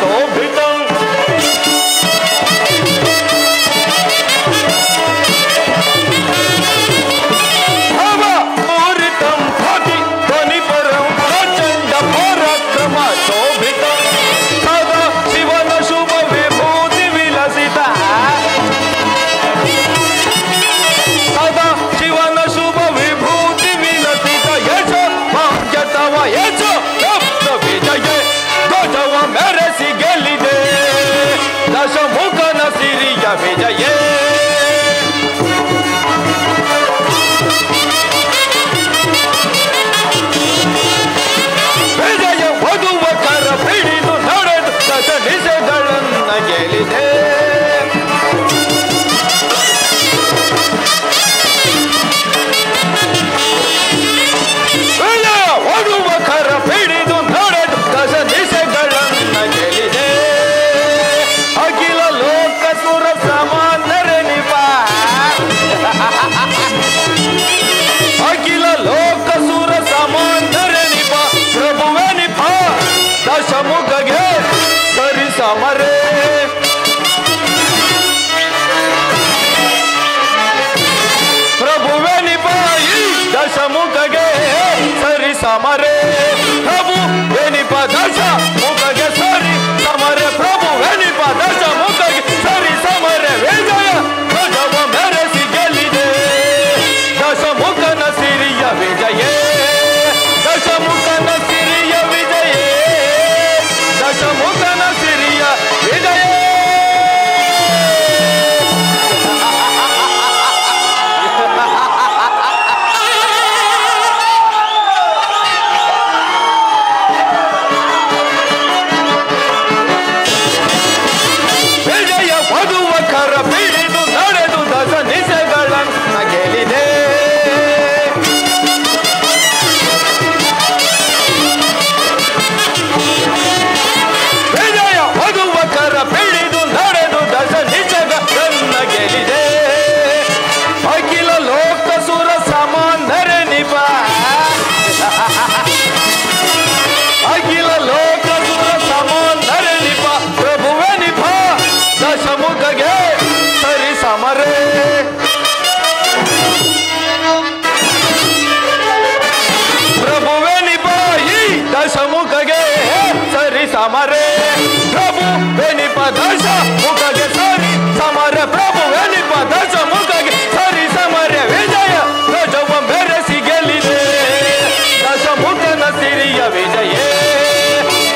ಶೋಭಿತಂ पूरितं भवति ध्वनिपरं प्रचण्ड पराक्रम शोभितं सदा शिवन शुभ विभूति विलसिता सदा शिवन शुभ विभूति विलसित यश भाग्यतव यश रत्न विजय ध्वजव ಮೆರೆಸಿ ಗೆಲ್ಲಿದೆ ದಶಮುಖನ ಸಿರಿಯ ವಿಜಯೇ ಹಿಡಿದು ನಡೆದು ದಶ ದಿಶೆಗಳನ್ನ ಗೆಲ್ಲಿದೆ ಓಡುವ ಕರ ಹಿಡಿದು ನಡೆದು ದಶ ದಿಶೆಗಳನ್ನ ಗೆಲ್ಲಿದೆ ಅಖಿಲ ಲೋಕ ಸುರ ಸಮಾನರೆ ನಿಪ ಅಖಿಲ ಲೋಕ ಸುರ ಸಮಾನರೆ ನಿಪ ಪ್ರಭುವೆ ನಿಪ ದಶಮುಖಗೆ ಸರಿ ಸಮರೇ ಪ್ರಭುವೆ ನಿಪಾಯಿ ದಶಮುಖಗೆ ಸರಿ ಸಮರೇ ಪ್ರಭುವೆ ನಿಪ ದಶಮುಖಗೆ ಸರಿ ಸಮರೇ ಪ್ರಭುವೆ ನಿಪ ದಶಮುಖಗೆ ಸರಿ ಸಮರೇ ವಿಜಯ ಧ್ವಜವ ಮೆರೆಸಿ ಗೆಲ್ಲಿದೆ ದಶಮುಖನ ಸಿರಿಯ ವಿಜಯೇ ದಶಮುಖನ ಸಿರಿಯ ವಿಜಯೇ ದಶಮುಖನ ಸಿರಿಯ ವಿಜಯ ವಿಜಯ ವಧುವ ಕರ ಹಿಡಿದು ನಡೆದು ದಶ ನಿಶೆಗಳನ್ನು ಗೆಲ್ಲಿದೆ ವಿಜಯ ವಧುವ ಕರ ಹಿಡಿದು ನಡೆದು ದಶ ನಿಶೆಗಳನ್ನ ಗೆಲ್ಲಿದೆ ಅಖಿಲ ಲೋಕ ಸುರ ಸಮಾನರೆ ನಿಪ ಅಖಿಲ ಲೋಕ ಸುರ ಸಮಾನರೆ ನಿಪ ಪ್ರಭುವೆ ನಿಪ ದಶಮುಖಗೆ ಸರಿ ಸಮರೇ ಪ್ರಭುವೆ ನಿಪಾಯಿ ದಶಮುಖಗೆ ಸರಿ ಸಮರೇ ಪ್ರಭುವೆ ನಿಪ ದಶಮುಖಗೆ ಸರಿ ಸಮರ ಪ್ರಭುವೆ ನಿಪ ದಶಮುಖಗೆ ಸರಿ ಸಮರ ವಿಜಯ ಧ್ವಜವ ಮೆರೆಸಿ ಗೆಲ್ಲಿದೆ ದಶಮುಖನ ಸಿರಿಯ ವಿಜಯೇ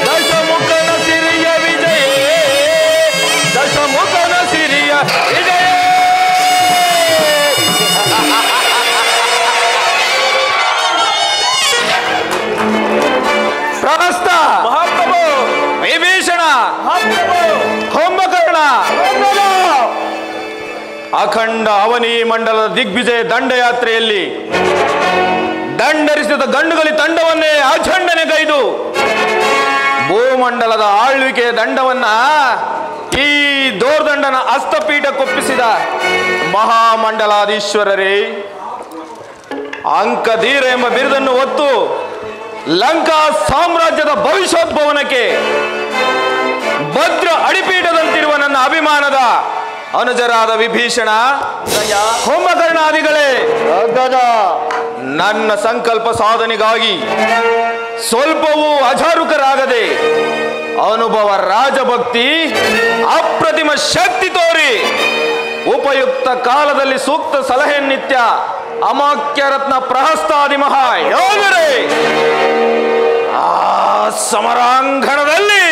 ದಶಮುಖನ ಸಿರಿಯ ವಿಜಯೇ ದಶಮುಖನ ಸಿರಿಯ ವಿಜಯೇ ಪ್ರಹಸ್ತ ಮಹಾಪ್ರಭು ವಿಭೀಷಣ ಕುಂಭಕರ್ಣ ಅಖಂಡ ಅವನಿ ಮಂಡಲದ ದಿಗ್ವಿಜಯ ದಂಡಯಾತ್ರೆಯಲ್ಲಿ ದಂಡರಿಸಿದ ಗಂಡುಗಲಿ ತಂಡವನ್ನೇ ಅಚಂಡನೆಗೈದು ಭೂಮಂಡಲದ ಆಳ್ವಿಕೆಯ ದಂಡವನ್ನ ಈ ದೋರ್ದಂಡನ ಹಸ್ತಪೀಠಕ್ಕೊಪ್ಪಿಸಿದ ಮಹಾಮಂಡಲಾಧೀಶ್ವರರೇ, ಅಂಕಧೀರ ಎಂಬ ಬಿರುದನ್ನು ಹೊತ್ತು ಲಂಕಾ ಸಾಮ್ರಾಜ್ಯದ ಭವಿಷ್ಯೋದ್ಭವನಕ್ಕೆ ಭದ್ರ ಅಡಿಪೀಠದಂತಿರುವ ನನ್ನ ಅಭಿಮಾನದ ಅನುಜರಾದ ವಿಭೀಷಣ, ಕುಂಭಕರ್ಣಾದಿಗಳೇ, ನನ್ನ ಸಂಕಲ್ಪ ಸಾಧನೆಗಾಗಿ ಸ್ವಲ್ಪವೂ ಅಜಾರುಕರಾಗದೆ ಅನುಭವ ರಾಜಭಕ್ತಿ ಅಪ್ರತಿಮ ಶಕ್ತಿ ತೋರಿ ಉಪಯುಕ್ತ ಕಾಲದಲ್ಲಿ ಸೂಕ್ತ ಸಲಹೆ ನಿತ್ಯ ಅಮಾಕ್ಯ ರತ್ನ ಪ್ರಹಸ್ತಾದಿ ಮಹಾ ಯೋಧರೇ, ಆ ಸಮರಾಂಗಣದಲ್ಲಿ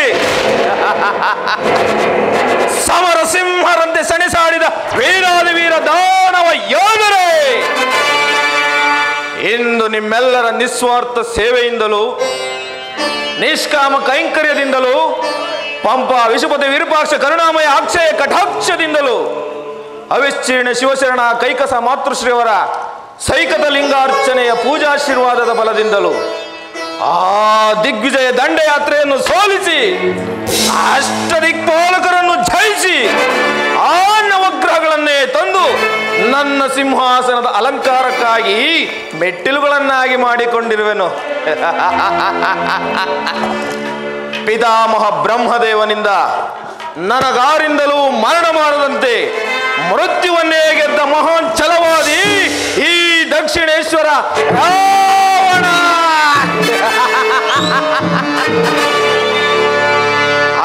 ಸಮರ ಸಿಂಹರಂತೆ ಸೆಣಸಾಡಿದ ವೀರಾದಿ ವೀರ ದಾನವ ಯೋಧರೇ, ಇಂದು ನಿಮ್ಮೆಲ್ಲರ ನಿಸ್ವಾರ್ಥ ಸೇವೆಯಿಂದಲೂ ನಿಷ್ಕಾಮ ಕೈಂಕರ್ಯದಿಂದಲೂ ಪಂಪಾ ವಿಷುಪತಿ ವಿರೂಪಾಕ್ಷ ಕರುಣಾಮಯ ಅಕ್ಷಯ ಕಟಾಕ್ಷದಿಂದಲೂ ಅವಿಸ್ತೀರ್ಣ ಶಿವಶರಣ ಕೈಕಸ ಮಾತೃಶ್ರೀಯವರ ಸೈಕತ ಲಿಂಗಾರ್ಚನೆಯ ಪೂಜಾಶೀರ್ವಾದದ ಬಲದಿಂದಲೂ ಆ ದಿಗ್ವಿಜಯ ದಂಡಯಾತ್ರೆಯನ್ನು ಸೋಲಿಸಿ ಅಷ್ಟದಿಕ್ಪಾಲಕರನ್ನು ಜಯಿಸಿ ಆ ನವಗ್ರಹಗಳನ್ನೇ ತಂದು ನನ್ನ ಸಿಂಹಾಸನದ ಅಲಂಕಾರಕ್ಕಾಗಿ ಮೆಟ್ಟಿಲುಗಳನ್ನಾಗಿ ಮಾಡಿಕೊಂಡಿರುವೆನು. ಪಿತಾಮಹ ಬ್ರಹ್ಮದೇವನಿಂದ ನನಗಾರಿಂದಲೂ ಮರಣ ಮಾಡದಂತೆ ಮೃತ್ಯುವನ್ನೇ ಗೆದ್ದ ಮಹಾನ್ ಛಲವಾದಿ ಈ ದಕ್ಷಿಣೇಶ್ವರ ರಾವಣ.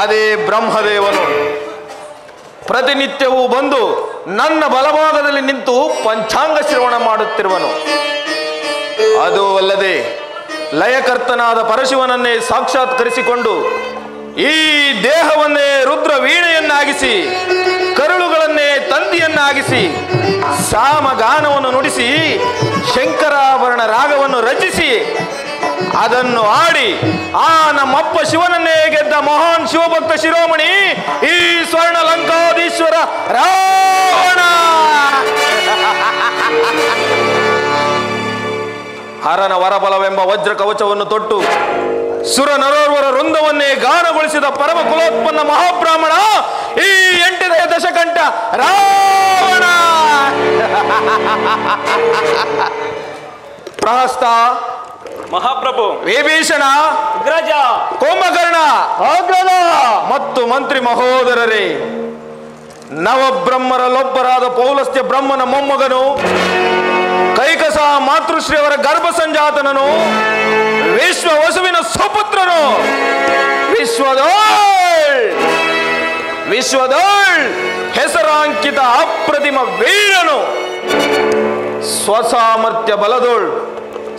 ಅದೇ ಬ್ರಹ್ಮದೇವನು ಪ್ರತಿನಿತ್ಯವೂ ಬಂದು ನನ್ನ ಬಲಭಾಗದಲ್ಲಿ ನಿಂತು ಪಂಚಾಂಗ ಶ್ರವಣ ಮಾಡುತ್ತಿರುವನು. ಅದು ಅಲ್ಲದೆ ಲಯಕರ್ತನಾದ ಪರಶಿವನನ್ನೇ ಸಾಕ್ಷಾತ್ಕರಿಸಿಕೊಂಡು ಈ ದೇಹವನ್ನೇ ರುದ್ರ ವೀಣೆಯನ್ನಾಗಿಸಿ ಕರುಳುಗಳನ್ನೇ ತಂದಿಯನ್ನಾಗಿಸಿ ಸಾಮಗಾನವನ್ನು ನುಡಿಸಿ ಶಂಕರಾಭರಣ ರಾಗವನ್ನು ರಚಿಸಿ ಅದನ್ನು ಆಡಿ ಆ ನಮ್ಮಪ್ಪ ಶಿವನನ್ನೇ ಗೆದ್ದ ಮಹಾನ್ ಶಿವಭಕ್ತ ಶಿರೋಮಣಿ ಈ ಸ್ವರ್ಣ ಲಂಕಾಧೀಶ್ವರ ರಾವಣ. ಹರನ ವರಬಲವೆಂಬ ವಜ್ರ ಕವಚವನ್ನು ತೊಟ್ಟು ಸುರ ನರೋರ್ವರ ವೃಂದವನ್ನೇ ಗಾನಗೊಳಿಸಿದ ಪರಮ ಕುಲೋತ್ಪನ್ನ ಮಹಾಬ್ರಾಹ್ಮಣ ಈ 8ನೇ ದಶಕಂಠ ರಾವಣ. ಪ್ರಹಸ್ತ, ಮಹಾಪ್ರಭು, ವಿಭೀಷಣ, ಅಗ್ರಜ, ಕುಂಭಕರ್ಣ, ಅಗ್ರಜ ಮತ್ತು ಮಂತ್ರಿ ಮಹೋದರರೇ, ನವಬ್ರಹ್ಮರಲ್ಲೊಬ್ಬರಾದ ಪೌಲಸ್ತ್ಯ ಬ್ರಹ್ಮನ ಮೊಮ್ಮಗನು ಕೈಕಸ ಮಾತೃಶ್ರೀಯವರ ಗರ್ಭ ಸಂಜಾತನನು ವಿಶ್ವ ವಸುವಿನ ಸುಪುತ್ರನು ವಿಶ್ವದೋಳ್ ಹೆಸರಾಂಕಿತ ಅಪ್ರತಿಮ ವೀರನು ಸ್ವಸಾಮರ್ಥ್ಯ ಬಲದೋಳ್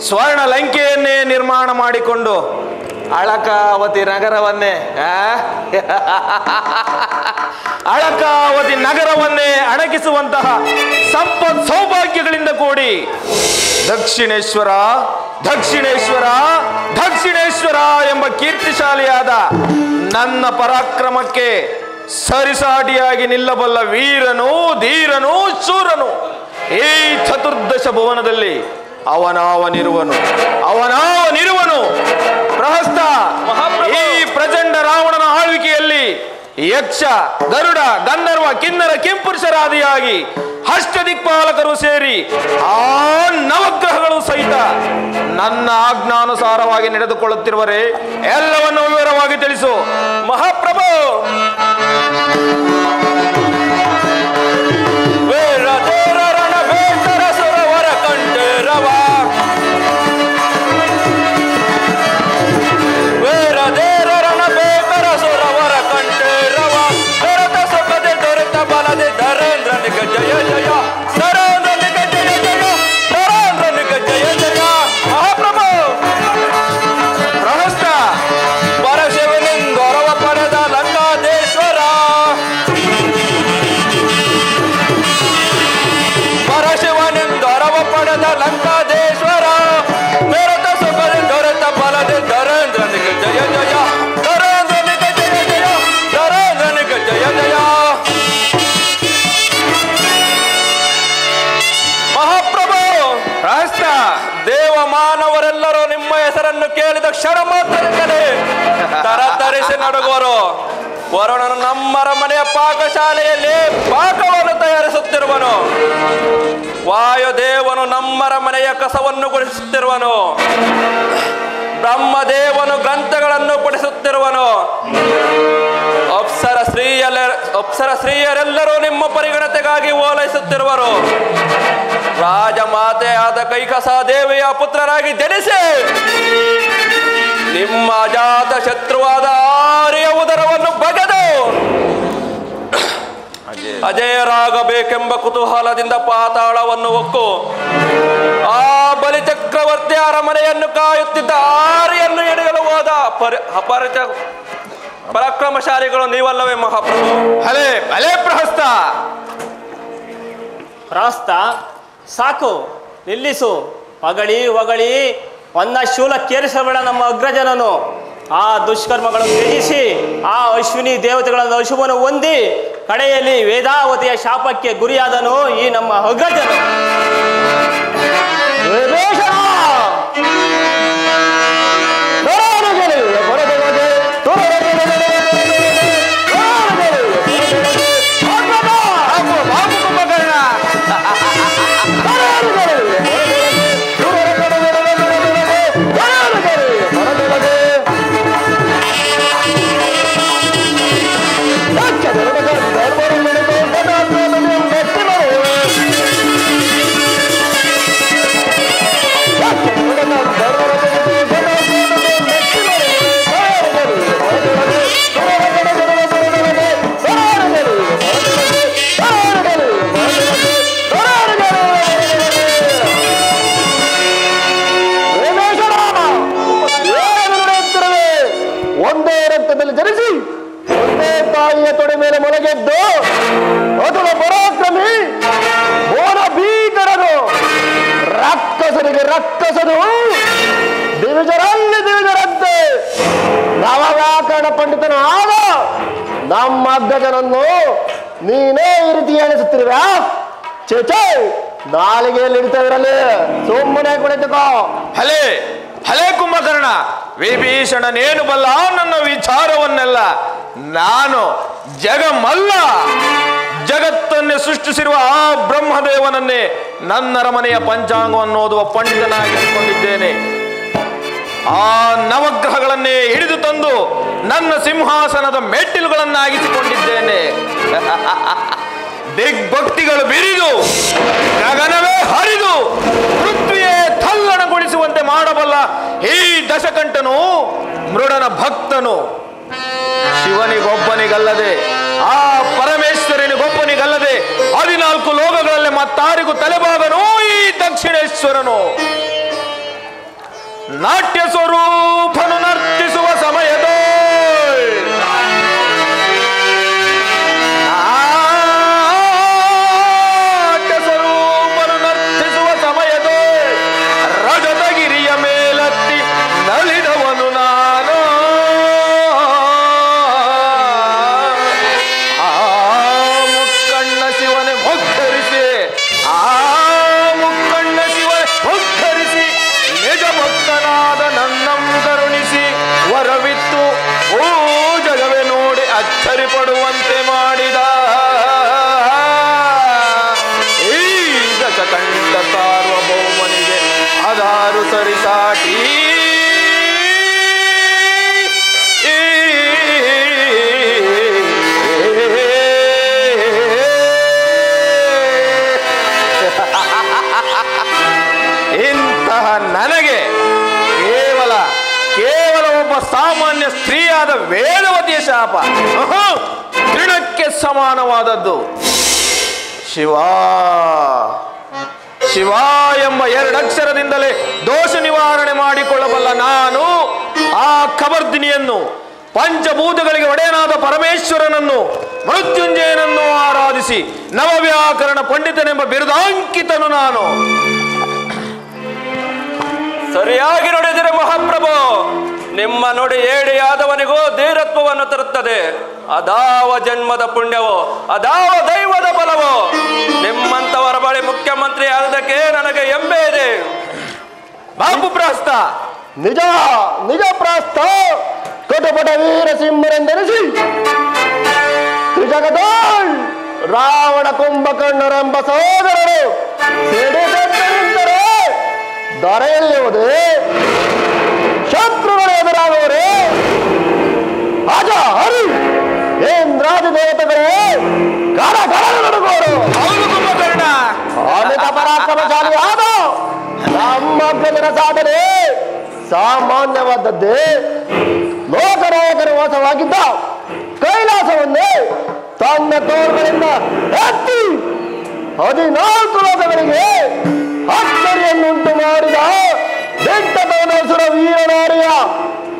ಸ್ವರ್ಣ ಲಂಕೆಯನ್ನೇ ನಿರ್ಮಾಣ ಮಾಡಿಕೊಂಡು ಅಳಕಾವತಿ ನಗರವನ್ನೇ ಅಣಗಿಸುವಂತಹ ಸಂಪತ್ ಸೌಭಾಗ್ಯಗಳಿಂದ ಕೂಡಿ ದಕ್ಷಿಣೇಶ್ವರ ದಕ್ಷಿಣೇಶ್ವರ ದಕ್ಷಿಣೇಶ್ವರ ಎಂಬ ಕೀರ್ತಿಶಾಲಿಯಾದ ನನ್ನ ಪರಾಕ್ರಮಕ್ಕೆ ಸರಿಸಾಟಿಯಾಗಿ ನಿಲ್ಲಬಲ್ಲ ವೀರನು ಧೀರನು ಶೂರನು ಈ ಚತುರ್ದಶ ಭುವನದಲ್ಲಿ ಅವನಾವನಿರುವನು. ಪ್ರಹಸ್ತ, ಈ ಪ್ರಚಂಡ ರಾವಣನ ಆಳ್ವಿಕೆಯಲ್ಲಿ ಯಕ್ಷ, ಗರುಡ, ಗಂಧರ್ವ, ಕಿನ್ನರ, ಕಿಂಪುರುಷರಾದಿಯಾಗಿ ಅಷ್ಟದಿಕ್ಪಾಲಕರು ಸೇರಿ ಆ ನವಗ್ರಹಗಳು ಸಹಿತ ನನ್ನ ಆಜ್ಞಾನುಸಾರವಾಗಿ ನಡೆದುಕೊಳ್ಳುತ್ತಿರುವರೆ ಎಲ್ಲವನ್ನು ವಿವರವಾಗಿ ತಿಳಿಸು ಮಹಾಪ್ರಭು. ಮಾನವರೆಲ್ಲರೂ ನಿಮ್ಮ ಹೆಸರನ್ನು ಕೇಳಿದ ಕ್ಷಣ ಮಾತ್ರದಿಂದಲೇ ತರತರಿಸಿ ನಡುಗುವರು. ವರುಣನು ನಮ್ಮರ ಮನೆಯ ಪಾಕಶಾಲೆಯಲ್ಲಿ ಪಾಕವನ್ನು ತಯಾರಿಸುತ್ತಿರುವನು. ವಾಯುದೇವನು ನಮ್ಮರ ಮನೆಯ ಕಸವನ್ನು ಗುಡಿಸುತ್ತಿರುವನು. ಬ್ರಹ್ಮದೇವನು ಗ್ರಂಥಗಳನ್ನು ಪಡಿಸುತ್ತಿರುವನು. ಅಪ್ಸರ ಸ್ತ್ರೀಯರೆಲ್ಲರೂ ನಿಮ್ಮ ಪರಿಗಣತೆಗಾಗಿ ಓಲೈಸುತ್ತಿರುವರು. ರಾಜಮಾತೆಯಾದ ಕೈಕಸ ದೇವಿಯ ಪುತ್ರರಾಗಿ ಜನಿಸಿ ನಿಮ್ಮ ಅಜಾತ ಶತ್ರುವಾದ ಆರ್ಯ ಉದರವನ್ನು ಬಗೆದು ಅಜಯರಾಗಬೇಕೆಂಬ ಕುತೂಹಲದಿಂದ ಪಾತಾಳವನ್ನು ಒಕ್ಕು ಆ ಬಲಿ ಚಕ್ರವರ್ತಿ ಅರಮನೆಯನ್ನು ಕಾಯುತ್ತಿದ್ದ ಆರ್ಯನ್ನು ಹಿಡಿಯಲು ಹೋದ ಪರಾಕ್ರಮಶಾಲಿಗಳು ನೀವಲ್ಲವೇ ಮಹಾಪ್ರಭು? ಅಲೇ ಪ್ರಹಸ್ತ, ಸಾಕು, ನಿಲ್ಲಿಸು. ಹೊಗಳಿ ಒಂದ ಶೂಲಕ್ಕೇರಿಸಬೇಡ ನಮ್ಮ ಅಗ್ರಜನನು. ಆ ದುಷ್ಕರ್ಮಗಳನ್ನು ತ್ಯಜಿಸಿ ಆ ಅಶ್ವಿನಿ ದೇವತೆಗಳನ್ನು ಅಶುಭವನ್ನು ಹೊಂದಿ ಕಡೆಯಲ್ಲಿ ವೇದಾವತಿಯ ಶಾಪಕ್ಕೆ ಗುರಿಯಾದನು ಈ ನಮ್ಮ ಅಗ್ರಜನು. ತಾಯಿಯ ತೊಡೆ ಮೇಲೆ ಮೊಳಗೆದ್ದು ಅತುಲ ಪರಾಕ್ರಮಿ ಮೋನ ಭೀಕರನು ರಕ್ಕಸರಿಗೆ ರಕ್ಕಸನು ದಿವಿಜರಲ್ಲಿ ದಿವಿಜರಂತೆ ನವವ್ಯಾಕರಣ ಪಂಡಿತನು ಆಗ ನಮ್ಮ ಅಗ್ಗಜನನ್ನು ನೀನೇ ಈ ರೀತಿ ಎಣಿಸುತ್ತಿರುವ್ಯಾ? ಚೇಚೆ ನಾಲಿಗೆಯಲ್ಲಿ ಹಿಡಿತಾ ಇರಲಿ, ಸುಮ್ಮನೆ ಕುಳಿತುಕೋ. ಹಲೇ ಹಲೇ ಕುಂಭಕರ್ಣ, ವಿಭೀಷಣನೇನು ಬಲ್ಲ ನನ್ನ ವಿಚಾರವನ್ನೆಲ್ಲ. ನಾನು ಜಗಮಲ್ಲ, ಜಗತ್ತನ್ನೇ ಸೃಷ್ಟಿಸಿರುವ ಆ ಬ್ರಹ್ಮದೇವನನ್ನೇ ನನ್ನ ಅರಮನೆಯ ಪಂಚಾಂಗವನ್ನು ಓದುವ ಪಂಡಿತನಾಗಿಸಿಕೊಂಡಿದ್ದೇನೆ. ಆ ನವಗ್ರಹಗಳನ್ನೇ ಹಿಡಿದು ತಂದು ನನ್ನ ಸಿಂಹಾಸನದ ಮೆಟ್ಟಿಲುಗಳನ್ನಾಗಿಸಿಕೊಂಡಿದ್ದೇನೆ. ದಿಗ್ಭಕ್ತಿಗಳು ಬಿರಿದು ಗಗನವೇ ಹರಿದು ಪೃಥ್ವಿಯೇ ತಲ್ಲಣಗೊಳಿಸುವಂತೆ ಮಾಡಬಲ್ಲ ಈ ದಶಕಂಠನು ಮೃಡನ ಭಕ್ತನು. ಶಿವನಿಗೊಬ್ಬನಿಗಲ್ಲದೆ, ಆ ಪರಮೇಶ್ವರನಿಗೊಬ್ಬನಿಗಲ್ಲದೆ 14 ಲೋಕಗಳಲ್ಲಿ ಮತ್ತಾರಿಗೂ ತಲೆಬಾಗನು ಈ ದಕ್ಷಿಣೇಶ್ವರನು. ನಾಟ್ಯ ಸ್ವರೂಪನು ನರ್ತಿಸುವ ಸಮಯದ ರಜತಗಿರಿಯ ಮೇಲತ್ತಿ ನಲಿದವನು ನಾನು. ಆ ಮುಕ್ಕಣ್ಣ ಶಿವನೇ ಮುಗ್ಧರಿಸಿ, ಆ ಮುಕ್ಕಣ್ಣ ಶಿವನೇ ಮುಗ್ಧರಿಸಿ ನಿಜ ಭಕ್ತನಾದ ನನ್ನಂ ಕರುಣಿಸಿ ವರವಿತ್ತು ಓ ಜಗವೇ ನೋಡಿ ಅಚ್ಚರಿ ಪಡುವಂತೆ ಮಾಡಿದ ಈ ದಶಕಂಠ ಸಾರ್ವಭೌಮನಿಗೆ ಅದಾರು ಸರಿಸಾಟಿ. ಇಂತಹ ನನಗೆ ಕೇವಲ ಒಬ್ಬ ಸಾಮಾನ್ಯ ಸ್ತ್ರೀಯಾದ ವೇದವತಿಯ ಶಾಪ ತೃಣಕ್ಕೆ ಸಮಾನವಾದದ್ದು. ಶಿವ ಶಿವ ಎಂಬ 2 ಅಕ್ಷರದಿಂದಲೇ ದೋಷ ನಿವಾರಣೆ ಮಾಡಿಕೊಳ್ಳಬಲ್ಲ ನಾನು ಆ ಕಬರ್ದಿನಿಯನ್ನು, ಪಂಚಭೂತಗಳಿಗೆ ಒಡೆಯನಾದ ಪರಮೇಶ್ವರನನ್ನು, ಮೃತ್ಯುಂಜಯನನ್ನು ಆರಾಧಿಸಿ ನವವ್ಯಾಕರಣ ಪಂಡಿತನೆಂಬ ಬಿರುದಾಂಕಿತನು ನಾನು. ಸರಿಯಾಗಿ ನುಡಿದಿರೆ ಮಹಾಪ್ರಭು. ನಿಮ್ಮ ನುಡಿ ಏಡಿಯಾದವನಿಗೂ ಧೀರತ್ವವನ್ನು ತರುತ್ತದೆ. ಅದಾವ ಜನ್ಮದ ಪುಣ್ಯವೋ, ಅದಾವ ದೈವದ ಬಲವೋ. ನಿಮ್ಮಂತವರ ಬಳಿ ಮುಖ್ಯಮಂತ್ರಿ ಆದದಕ್ಕೆ ನನಗೆ ಹೆಮ್ಮೆ ಇದೆ. ಬಾಬು ಪ್ರಾಸ್ತ ನಿಜ ನಿಜ ಪ್ರಾಸ್ತ ಕಟುಪಟ ವೀರ ಸಿಂಹರೆಂದೆನಿಸಿ ತ್ರಿಜಗದೋಳ್ ರಾವಣ ಕುಂಭಕರ್ಣರೆಂಬ ಸಹೋದರರು ಸಿಡಿದೆದ್ದರಿಂದರೆ ದೊರೆಯಲ್ಲಿ ಹೋದೆ ಶತ್ರುಗಳು ಎದುರಾಗುವರೆ. ಅಜ ಹರಿ ಇಂದ್ರಾದಿ ದೇವತೆಗಳೇ ಗರ ಗರ ನಡುಗೋರು. ಹೌದು ಕುಂಭಕರ್ಣ, ಅಮಿತ ಪರಾಕ್ರಮಶಾಲಿ ಆದ ನಮ್ಮ ಅಗ್ರಜನ ಸಾಧನೆ ಸಾಮಾನ್ಯವಾದದ್ದೇ. ಲೋಕನಾಯಕರು ವಾಸವಾಗಿದ್ದ ಕೈಲಾಸವನ್ನೇ ತನ್ನ ತೋರುಗಳಿಂದ ಎತ್ತಿ 14 ಲೋಕಗಳಿಗೆ ಅಚ್ಚರಿಯನ್ನುಂಟು ಮಾಡಿದ ಬೆಟ್ಟದವನಸುರ ವೀರನಾರಿಯ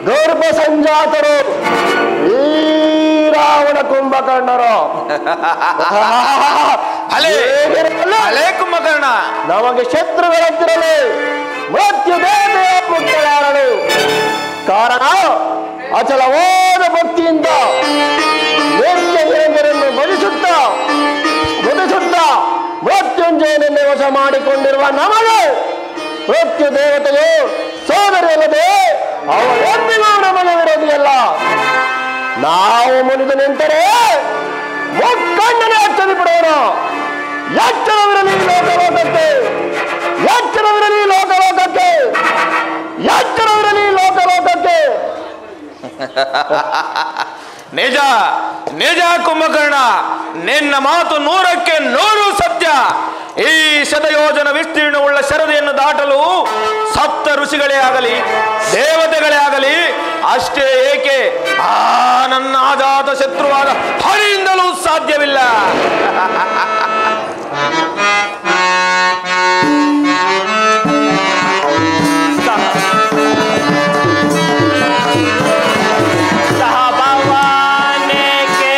ಗರ್ಭ ಸಂಜಾತರು ಈ ರಾವಣ ಕುಂಭಕರ್ಣರು. ಹಲೇ ಕುಂಭಕರ್ಣ, ನಮಗೆ ಶತ್ರುಗಳಂತಿರಲಿ ಮೃತ್ಯು ದೇವತೆಯ ಪುತ್ರರಾರಳು. ಕಾರಣ ಅಚಲವಾದ ಭಕ್ತಿಯಿಂದ ನಿತ್ಯ ಹಿರಂಗರನ್ನು ಬಲಿಸುತ್ತಾ ಮೃತ್ಯುಂಜಯನನ್ನೇ ವಶ ಮಾಡಿಕೊಂಡಿರುವ ನಮಗೆ ಮೃತ್ಯು ದೇವತೆಯು ಸೋದರಿಯಲ್ಲದೆ ಅವಳೆಂದಿಗೂ ನಮಗೆ ವಿರೋಧಿಯಲ್ಲ. ನಾವು ಮುನಿದು ನಿಂತರೆ ಮುಕ್ಕಣ್ಣನೆ ಅಚ್ಚರಿ ಬಿಡೋಣ. ಎಚ್ಚರವಿರಲಿ ಲೋಕಲೋಕಕ್ಕೆ, ಎಚ್ಚರವಿರಲಿ ಲೋಕಲೋಕಕ್ಕೆ, ಎಚ್ಚರವಿರಲಿ ಲೋಕಲೋಕಕ್ಕೆ. ನಿಜ ನಿಜ ಕುಂಭಕರ್ಣ, ನಿನ್ನ ಮಾತು 100ಕ್ಕೆ 100 ಸತ್ಯ. ಈ ಶತಯೋಜನ ವಿಸ್ತೀರ್ಣವುಳ್ಳ ಶರದಿಯನ್ನು ದಾಟಲು ಸಪ್ತ ಋಷಿಗಳೇ ಆಗಲಿ ದೇವತೆಗಳೇ ಆಗಲಿ ಅಷ್ಟೇ ಏಕೆ ಆ ನನ್ನ ಅಜಾತ ಶತ್ರುವಾದ ಹರಿಯಿಂದಲೂ ಸಾಧ್ಯವಿಲ್ಲ. ಭಗವಾನೆ ಕೆ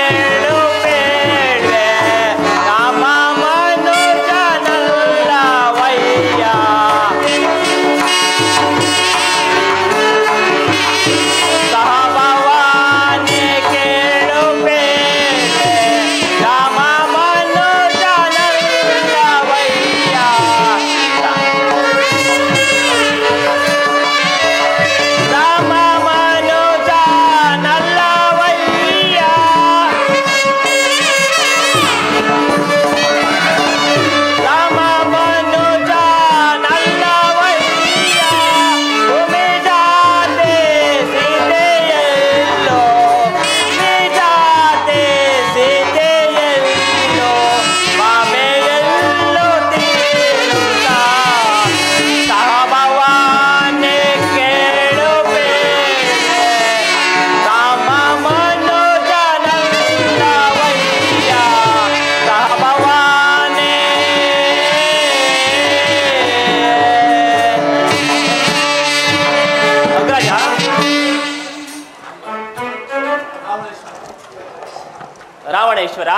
ರಾವಣೇಶ್ವರ,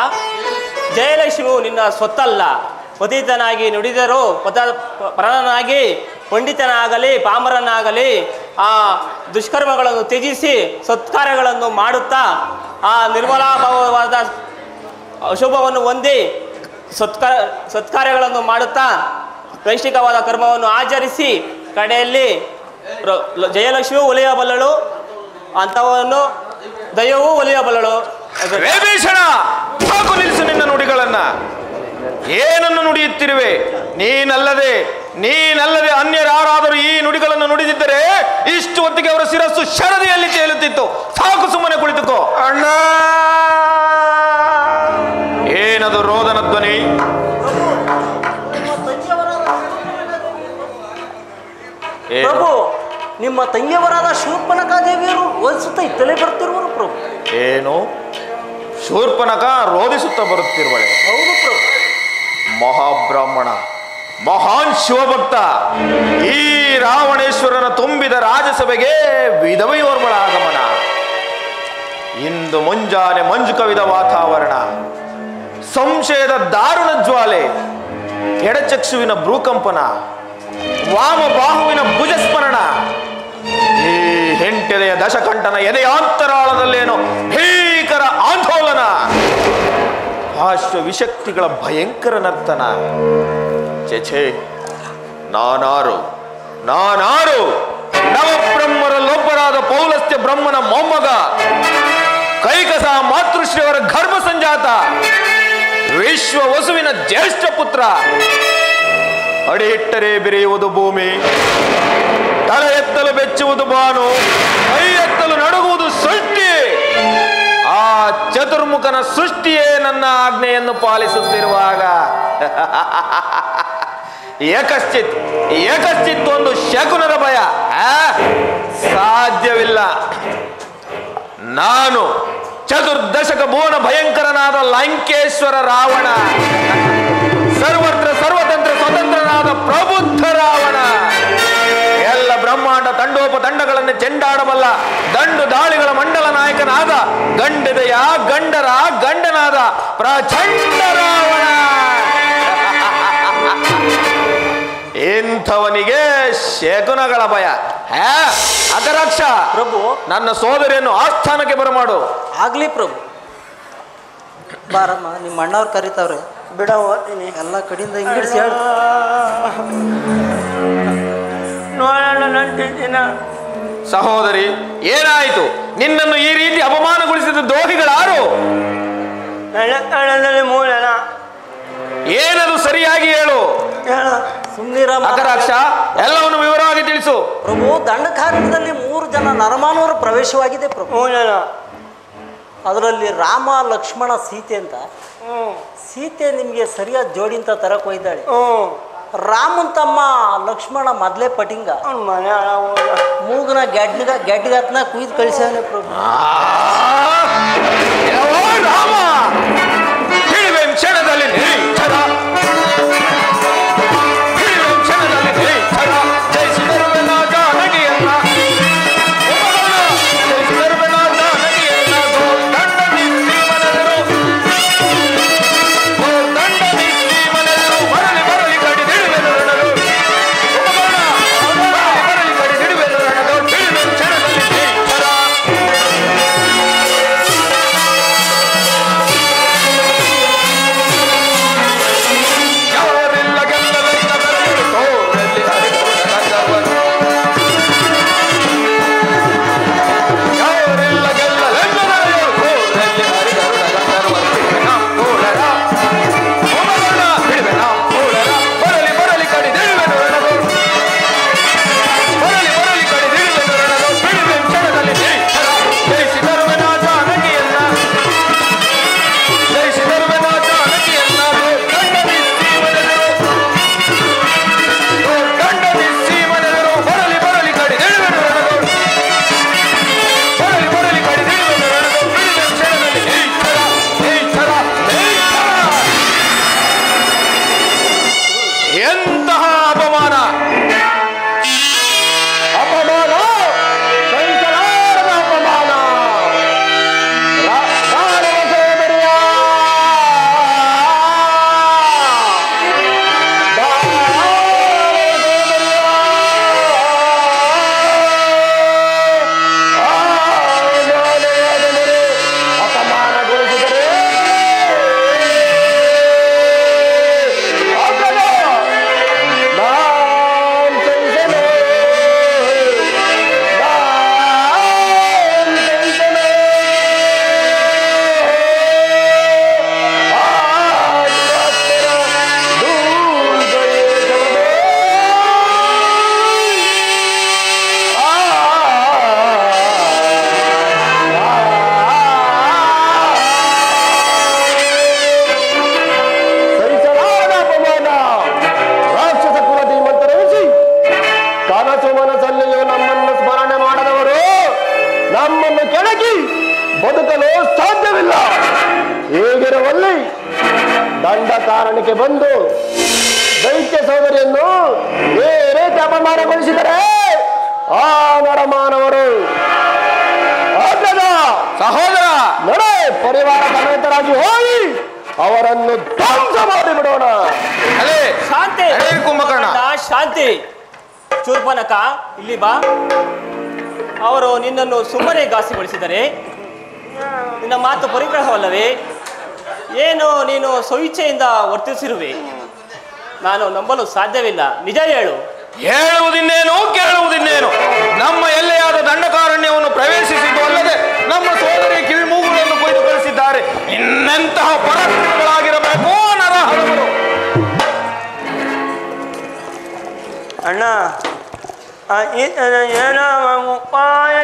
ಜಯಲಕ್ಷ್ಮಿಯು ನಿನ್ನ ಸ್ವತ್ತಲ್ಲ. ಪತಿತನಾಗಿ ನುಡಿದರೂ ಪರನಾಗಿ ಪಂಡಿತನಾಗಲಿ ಪಾಮರನಾಗಲಿ ಆ ದುಷ್ಕರ್ಮಗಳನ್ನು ತ್ಯಜಿಸಿ ಸತ್ಕಾರ್ಯಗಳನ್ನು ಮಾಡುತ್ತಾ ಆ ನಿರ್ಮಲಾಭಾವವಾದ ಅಶುಭವನ್ನು ಹೊಂದಿ ಸತ್ಕಾರ್ಯಗಳನ್ನು ಮಾಡುತ್ತಾ ನೈಷ್ಠಿಕವಾದ ಕರ್ಮವನ್ನು ಆಚರಿಸಿ ಕಡೆಯಲ್ಲಿ ಜಯಲಕ್ಷ್ಮಿಯೂ ಒಲಿಯಬಲ್ಲಳು, ಅಂಥವನ್ನು ದಯವೂ ಒಲಿಯಬಲ್ಲಳು. ಭೀಷಣ, ಸಾಕು ನಿಲ್ಲಿಸು ನಿನ್ನ ನುಡಿಗಳನ್ನ. ಏನನ್ನು ನುಡಿಯುತ್ತಿರುವೆ? ನೀನಲ್ಲದೆ ಅನ್ಯರಾರಾದರೂ ಈ ನುಡಿಗಳನ್ನು ನುಡಿದಿದ್ದರೆ ಇಷ್ಟು ಹೊತ್ತಿಗೆ ಅವರ ಶಿರಸ್ಸು ಶರದಿಯಲ್ಲಿ ತೇಲುತ್ತಿತ್ತು. ಸಾಕು, ಸುಮ್ಮನೆ ಕುಳಿತುಕೋ. ಅಣ್ಣ, ಏನದು ರೋದನ ಧ್ವನಿ? ಪ್ರಭು, ನಿಮ್ಮ ತಂಗಿಯವರಾದ ಶೂರ್ಪನಖ ದೇವಿಯರು ರೋಧಿಸುತ್ತಾ ಇತ್ತಲೇ ಬರ್ತಿರುವರು ಪ್ರಭು. ಏನು? ಶೂರ್ಪನಖ ರೋಧಿಸುತ್ತಾ ಬರುತ್ತಿರುವಳೆ? ಹೌದು ಪ್ರಭು. ಮಹಾಬ್ರಾಹ್ಮಣ, ಮಹಾನ್ ಶಿವಭಕ್ತ, ಈ ರಾವಣೇಶ್ವರನ ತುಂಬಿದ ರಾಜಸಭೆಗೆ ವಿಧವೆಯೋರ್ವಳ ಆಗಮನ. ಇಂದು ಮುಂಜಾನೆ ಮಂಜು ಕವಿದ ವಾತಾವರಣ, ಸಂಶಯದ ದಾರುಣ ಜ್ವಾಲೆ, ಎಡಚಕ್ಷುವಿನ ಭ್ರೂಕಂಪನ, ವಾಮಬಾಹುವಿನ ಭುಜಸ್ಮರಣ. ಈ ಹೆಂಟೆದೆಯ ದಶಕಂಠನ ಎದೆಯಾಂತರಾಳದಲ್ಲೇನೋ ಭೀಕರ ಆಂದೋಲನ, ಪಾರ್ಶ್ವ ವಿಶಕ್ತಿಗಳ ಭಯಂಕರ ನರ್ತನ. ಛೇ, ನಾನಾರು ನವಬ್ರಹ್ಮರಲ್ಲೊಬ್ಬರಾದ ಪೌಲಸ್ತ್ಯ ಬ್ರಹ್ಮನ ಮೊಮ್ಮಗ, ಕೈಕಸ ಮಾತೃಶ್ರೀಯವರ ಗರ್ಭ ಸಂಜಾತ, ವಿಶ್ವ ವಸುವಿನ ಜ್ಯೇಷ್ಠ ಪುತ್ರ. ಅಡಿ ಇಟ್ಟರೆ ಬೆರೆಯುವುದು ಭೂಮಿ, ತಲೆ ಎತ್ತಲು ಬೆಚ್ಚುವುದು ಬಾನು, ಕೈ ಎತ್ತಲು ನಡುಗುವುದು ಸೃಷ್ಟಿ. ಆ ಚತುರ್ಮುಖನ ಸೃಷ್ಟಿಯೇ ನನ್ನ ಆಜ್ಞೆಯನ್ನು ಪಾಲಿಸುತ್ತಿರುವಾಗ ಏಕಶ್ಚಿತ್ ಒಂದು ಶಕುನರ ಭಯ ಸಾಧ್ಯವಿಲ್ಲ. ನಾನು ಚತುರ್ದಶಕ ಭುವನ ಭಯಂಕರನಾದ ಲಂಕೇಶ್ವರ ರಾವಣ, ಸರ್ವತ್ರ ಸರ್ವತಂತ್ರ ಸ್ವತಂತ್ರನಾದ ಪ್ರಬುದ್ಧ ರಾವಣ, ಎಲ್ಲ ಬ್ರಹ್ಮಾಂಡ ತಂಡೋಪತಂಡಗಳನ್ನು ಚೆಂಡಾಡಬಲ್ಲ ದಂಡು ದಾಳಿಗಳ ಮಂಡಲ ನಾಯಕನಾದ ಗಂಡೆದೆಯ ಗಂಡನಾದ ಪ್ರಚಂಡ ರಾವಣ. ಇಂಥವನಿಗೆ ಶಕುನಗಳ ಭಯ. ಅಗರಕ್ಷ ಪ್ರಭು, ನನ್ನ ಸೋದರಿಯನ್ನು ಆಸ್ಥಾನಕ್ಕೆ ಬರಮಾಡು. ಆಗ್ಲಿ ಪ್ರಭು. ಬಾರಮ್ಮ, ನಿಮ್ಮ ಅಣ್ಣವ್ರು ಕರೀತಾವ್ರೆ. ಬಿಡವ, ಎಲ್ಲ ಕಡೆಯಿಂದ ಇಂಗಿಡಿಸಿ ಹೇಳ. ಸಹೋದರಿ, ಏನಾಯಿತು? ನಿನ್ನನ್ನು ಈ ರೀತಿ ಅಪಮಾನಗೊಳಿಸಿದ ದ್ರೋಹಿಗಳಾರು? ಏನದು ಸರಿಯಾಗಿ ಹೇಳು. ಸುಮ್ನಿರ ಅಕರಾಕ್ಷ, ಎಲ್ಲವನ್ನು ವಿವರವಾಗಿ ತಿಳಿಸು. ಪ್ರಭು, ದಂಡಕಾರಣ್ಯದಲ್ಲಿ 3 ಜನ ನರಮಾನವರು ಪ್ರವೇಶವಾಗಿದೆ ಪ್ರಭು. ಅದರಲ್ಲಿ ರಾಮ, ಲಕ್ಷ್ಮಣ, ಸೀತೆ ಅಂತ. ಸೀತೆ ನಿಮಗೆ ಸರಿಯಾದ ಜೋಡಿ ಅಂತ ತರಕ್ ಹೋಯ್ದಾಳೆ. ರಾಮನ್ ತಮ್ಮ ಲಕ್ಷ್ಮಣ ಮೊದಲೇ ಪಟಿಂಗ ಮೂಗನ ಗೆಡ್ಡಿಗತ್ನ ಕುಯ್ದು ಕಳಿಸ್ಯಾನೆ ಪ್ರಭು. ರಾಮ ತಿಳಿವೆ ಕ್ಷಣದಲ್ಲಿ ನಿರೀಕ್ಷರ, ತಿಳಿವೆ ಕ್ಷಣದಲ್ಲಿ ನಿರೀಕ್ಷರ, ಜಯಿಸಿದರುವೆನ ಜಾನಕಿಯನ್ನ, ಜಯಿಸಿದರುವೆನ ಜಾನಕಿಯನ್ನ, ಗೋದಂಡ ನಿಸ್ಸೀಮನೆದರು, ಗೋದಂಡ ನಿಸ್ಸೀಮನೆದರು, ಮರಳಿ ಮರಳಿ ಕಡಿದಿಡುವೆನು ರಣರು, ಮರಳಿ ಮರಳಿ ಕಡಿದಿಡುವೆನು ರಣರು, ತಿಳಿವೆ ಕ್ಷಣದಲ್ಲಿ ನಿರೀಕ್ಷರ. ದಂಡಕಾರಣ್ಯಕ್ಕೆ ಬಂದು ದೈತ್ಯ ಸೋದರಿಯನ್ನು ಏ ರೀತಿ ಅಪಮಾನಗೊಳಿಸಿದರೆ ಆ ನರಮಾನವರು ಸಹೋದರ ನಡೆ ಪರಿವಾರ ಸಮೇತರಾಗಿ ಹೋಗಿ ಅವರನ್ನು ಧ್ವಂಸ ಮಾಡಿಬಿಡೋಣ. ಅಲೇ ಶಾಂತಿ ಕುಂಭಕರ್ಣ. ಶಾಂತಿ. ಶೂರ್ಪನಖ ಇಲ್ಲಿ ಬಾ. ಅವರು ನಿನ್ನನ್ನು ಸುಮ್ಮನೆ ಘಾಸಿಗೊಳಿಸಿದರೆ ನಿನ್ನ ಮಾತು ಪರಿಗ್ರಹವಲ್ಲವೇ? ಏನು ನೀನು ಸ್ವಇಚ್ಛೆಯಿಂದ ವರ್ತಿಸಿರುವೆ? ನಾನು ನಂಬಲು ಸಾಧ್ಯವಿಲ್ಲ. ನಿಜ ಹೇಳು. ಹೇಳುವುದಿನ್ನೇನು ಕೇಳುವುದಿನ್ನೇನು? ನಮ್ಮ ಎಲ್ಲೆಯಾದ ದಂಡಕಾರಣ್ಯವನ್ನು ಪ್ರವೇಶಿಸಿದ್ದು ಅಲ್ಲದೆ ನಮ್ಮ ಸೋದರಿ ಕಿವಿ ಮೂಗುಗಳನ್ನು ಕೊಯ್ದು ಕಳಿಸಿದ್ದಾರೆ. ಇನ್ನೆಂತಹ ಪರಾಕ್ರಮಗಳಾಗಿರಬೇಕು ನರಹರವರು. ಅಣ್ಣ ಏನೋ ಉಪಾಯ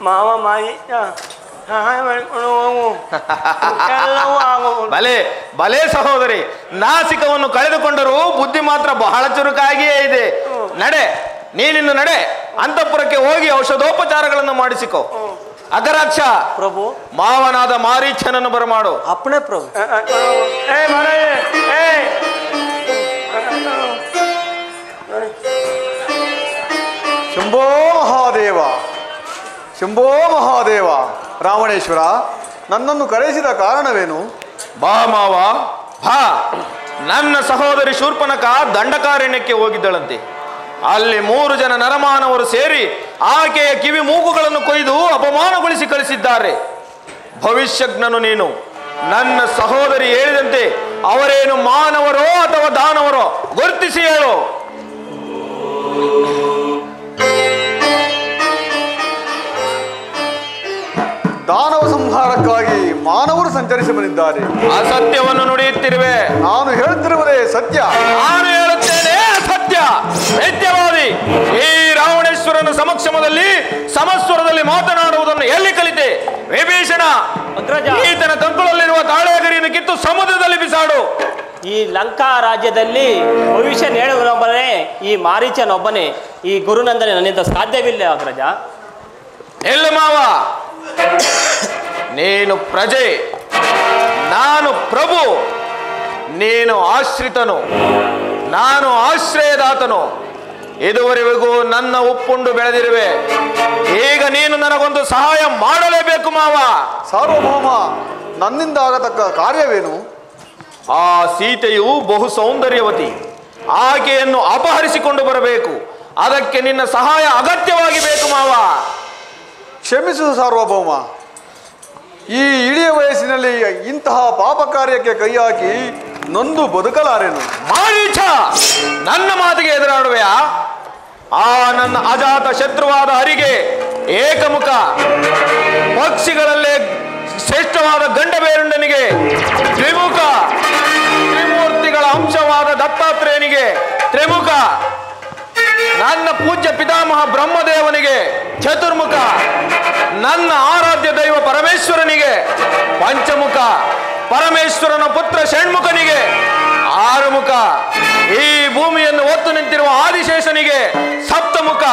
ಮಾವ ಮಾಯಿ ಸಹಾಯ ಮಾಡಿಕೊಂಡು ಹೋಗು. ಎಲ್ಲವೂ ಆಗುವುದು. ಬಲೆ ಬಲೆ ಸಹೋದರಿ, ನಾಸಿಕವನ್ನು ಕಳೆದುಕೊಂಡರೂ ಬುದ್ಧಿ ಮಾತ್ರ ಬಹಳ ಚುರುಕಾಗಿಯೇ ಇದೆ. ನಡೆ, ನೀನಿನ್ನು ನಡೆ, ಅಂತಃಪುರಕ್ಕೆ ಹೋಗಿ ಔಷಧೋಪಚಾರಗಳನ್ನು ಮಾಡಿಸಿಕೊ. ಅಗರಾಕ್ಷ ಪ್ರಭು, ಮಾವನಾದ ಮಾರೀಚನನ್ನು ಬರಮಾಡು. ಅಪ್ಪಣೆ ಪ್ರಭು. ಶಂಭೋ ಮಹಾದೇವ, ಶಂಭೋ ಮಹಾದೇವ. ರಾವಣೇಶ್ವರ, ನನ್ನನ್ನು ಕರೆಸಿದ ಕಾರಣವೇನು? ಬಾ ಮಾವ ಬಾ. ನನ್ನ ಸಹೋದರಿ ಶೂರ್ಪನಖ ದಂಡಕಾರಣ್ಯಕ್ಕೆ ಹೋಗಿದ್ದಳಂತೆ. ಅಲ್ಲಿ 3 ಜನ ನರಮಾನವರು ಸೇರಿ ಆಕೆಯ ಕಿವಿ ಮೂಗುಗಳನ್ನು ಕೊಯ್ದು ಅಪಮಾನಗೊಳಿಸಿ ಕಳಿಸಿದ್ದಾರೆ. ಭವಿಷ್ಯಜ್ಞನು ನೀನು. ನನ್ನ ಸಹೋದರಿ ಹೇಳಿದಂತೆ ಅವರೇನು ಮಾನವರೋ ಅಥವಾ ದಾನವರೋ ಗುರುತಿಸಿ ಹೇಳು. ದಾನವ ಸಂಹಾರಕ್ಕಾಗಿ ಮಾನವರು ಸಂಚರಿಸಿ ಬಂದಿದ್ದಾರೆ. ಅಸತ್ಯವನ್ನು ನುಡಿಯುತ್ತಿರುವೆ. ನಾನು ಹೇಳುತ್ತಿರುವುದೇ ಸತ್ಯ. ನಾನು ಹೇಳುತ್ತೇನೆ ಅಸತ್ಯ. ವೇದ್ಯವಾದಿ, ಈ ರಾವಣೇಶ್ವರನ ಸಮಕ್ಷಮದಲ್ಲಿ ಸಮಸ್ವರದಲ್ಲಿ ಮಾತನಾಡುವುದನ್ನು ಎಲ್ಲಿ ಕಲಿತೆ? ವಿಭೀಷಣ, ಈತನ ಕಂಕುಳಲ್ಲಿರುವ ತಾಳೆಗರಿಯನ್ನು ಕಿತ್ತು ಸಮುದ್ರದಲ್ಲಿ ಬಿಸಾಡು. ಈ ಲಂಕಾ ರಾಜ್ಯದಲ್ಲಿ ಭವಿಷ್ಯ ಹೇಳುವನೊಬ್ಬನೇ ಈ ಮಾರೀಚನೊಬ್ಬನೇ. ಈ ಗುರುನಂದನೆ ನನ್ನಿಂದ ಸಾಧ್ಯವಿಲ್ಲ ಅಗ್ರಜ. ಎಲ್ಲ ಮಾವ, ನೀನು ಪ್ರಜೆ, ನಾನು ಪ್ರಭು. ನೀನು ಆಶ್ರಿತನು, ನಾನು ಆಶ್ರಯದಾತನು. ಇದುವರೆಗೂ ನನ್ನ ಉಪ್ಪುಂಡು ಬೆಳೆದಿರುವೆ. ಈಗ ನೀನು ನನಗೊಂದು ಸಹಾಯ ಮಾಡಲೇಬೇಕು ಮಾವ. ಸಾರ್ವಭೌಮ, ನನ್ನಿಂದ ಆಗತಕ್ಕ ಕಾರ್ಯವೇನು? ಆ ಸೀತೆಯು ಬಹು ಸೌಂದರ್ಯವತಿ. ಆಕೆಯನ್ನು ಅಪಹರಿಸಿಕೊಂಡು ಬರಬೇಕು. ಅದಕ್ಕೆ ನಿನ್ನ ಸಹಾಯ ಅಗತ್ಯವಾಗಿ ಬೇಕು ಮಾವ. ಕ್ಷಮಿಸು ಸಾರ್ವಭೌಮ, ಈ ಇಳಿಯ ವಯಸ್ಸಿನಲ್ಲಿ ಇಂತಹ ಪಾಪ ಕಾರ್ಯಕ್ಕೆ ಕೈ ಹಾಕಿ ನೊಂದು ಬದುಕಲಾರೆನು. ಮಾರೀಚ, ನನ್ನ ಮಾತಿಗೆ ಎದುರಾಡುವೆಯಾ? ಆ ನನ್ನ ಅಜಾತ ಶತ್ರುವಾದ ಹರಿಗೆ ಏಕಮುಖ, ಪಕ್ಷಿಗಳಲ್ಲೇ ಶ್ರೇಷ್ಠವಾದ ಗಂಡಬೇರುಂಡನಿಗೆ ದ್ವಿಮುಖ, ತ್ರಿಮೂರ್ತಿಗಳ ಅಂಶವಾದ ದತ್ತಾತ್ರೇಯನಿಗೆ ತ್ರಿಮುಖ, ನನ್ನ ಪೂಜ್ಯ ಪಿತಾಮಹ ಬ್ರಹ್ಮದೇವನಿಗೆ ಚತುರ್ಮುಖ, ನನ್ನ ಆರಾಧ್ಯ ದೈವ ಪರಮೇಶ್ವರನಿಗೆ ಪಂಚಮುಖ, ಪರಮೇಶ್ವರನ ಪುತ್ರ ಷಣ್ಮುಖನಿಗೆ ಆರುಮುಖ, ಈ ಭೂಮಿಯನ್ನು ಹೊತ್ತು ನಿಂತಿರುವ ಆದಿಶೇಷನಿಗೆ ಸಪ್ತಮುಖ,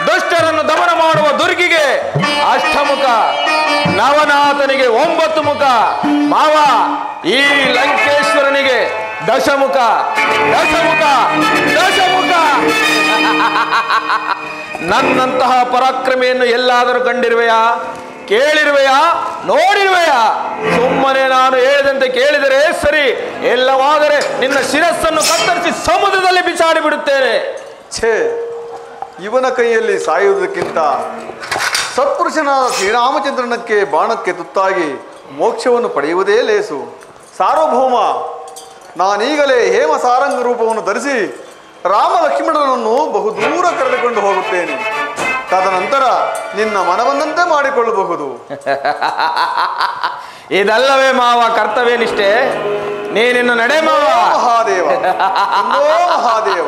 ದುಷ್ಟರನ್ನು ದಮನ ಮಾಡುವ ದುರ್ಗಿಗೆ ಅಷ್ಟಮುಖ, ನವನಾಥನಿಗೆ 9 ಮುಖ, ಮಾವ ಈ ಲಂಕೇಶ್ವರನಿಗೆ ದಶಮುಖ ದಶಮುಖ ದಶಮುಖ. ನನ್ನಂತಹ ಪರಾಕ್ರಮಿಯನ್ನು ಎಲ್ಲಾದರೂ ಕಂಡಿರುವೆಯಾ? ಕೇಳಿರುವೆಯಾ? ನೋಡಿರುವೆಯಾ? ಸುಮ್ಮನೆ ನಾನು ಹೇಳಿದಂತೆ ಕೇಳಿದರೆ ಸರಿ, ಎಲ್ಲವಾದರೆ ನಿನ್ನ ಶಿರಸ್ಸನ್ನು ಕತ್ತರಿಸಿ ಸಮುದ್ರದಲ್ಲಿ ಬಿಸಾಡಿ ಬಿಡುತ್ತೇನೆ. ಛೇ, ಇವನ ಕೈಯಲ್ಲಿ ಸಾಯುವುದಕ್ಕಿಂತ ಸತ್ಪುರುಷನಾದ ಶ್ರೀರಾಮಚಂದ್ರನಕ್ಕೆ ಬಾಣಕ್ಕೆ ತುತ್ತಾಗಿ ಮೋಕ್ಷವನ್ನು ಪಡೆಯುವುದೇ ಲೇಸು. ಸಾರ್ವಭೌಮ, ನಾನೀಗಲೇ ಹೇಮ ಸಾರಂಗ ರೂಪವನ್ನು ಧರಿಸಿ ರಾಮ ಲಕ್ಷ್ಮಣನನ್ನು ಬಹುದೂರ ಕರೆದುಕೊಂಡು ಹೋಗುತ್ತೇನೆ. ತದನಂತರ ನಿನ್ನ ಮನವನ್ನಂತೆ ಮಾಡಿಕೊಳ್ಳಬಹುದು. ಇದಲ್ಲವೇ ಮಾವ ಕರ್ತವ್ಯ ನಿಷ್ಠೆ? ನೀನಿನ್ನು ನಡೆ ಮಾವ. ಮಹಾದೇವ, ಮಹಾದೇವ.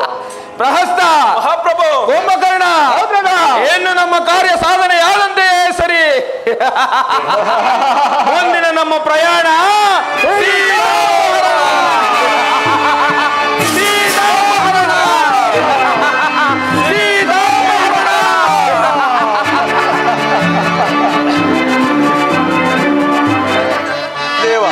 ಪ್ರಹಸ್ತ, ಮಹಾಪ್ರಭು, ಕುಂಭಕರ್ಣ, ಏನು ನಮ್ಮ ಕಾರ್ಯ ಸಾಧನೆ ಯಾದಂತೆಯೇ ಸರಿ. ಮುಂದಿನ ನಮ್ಮ ಪ್ರಯಾಣ ದೇವ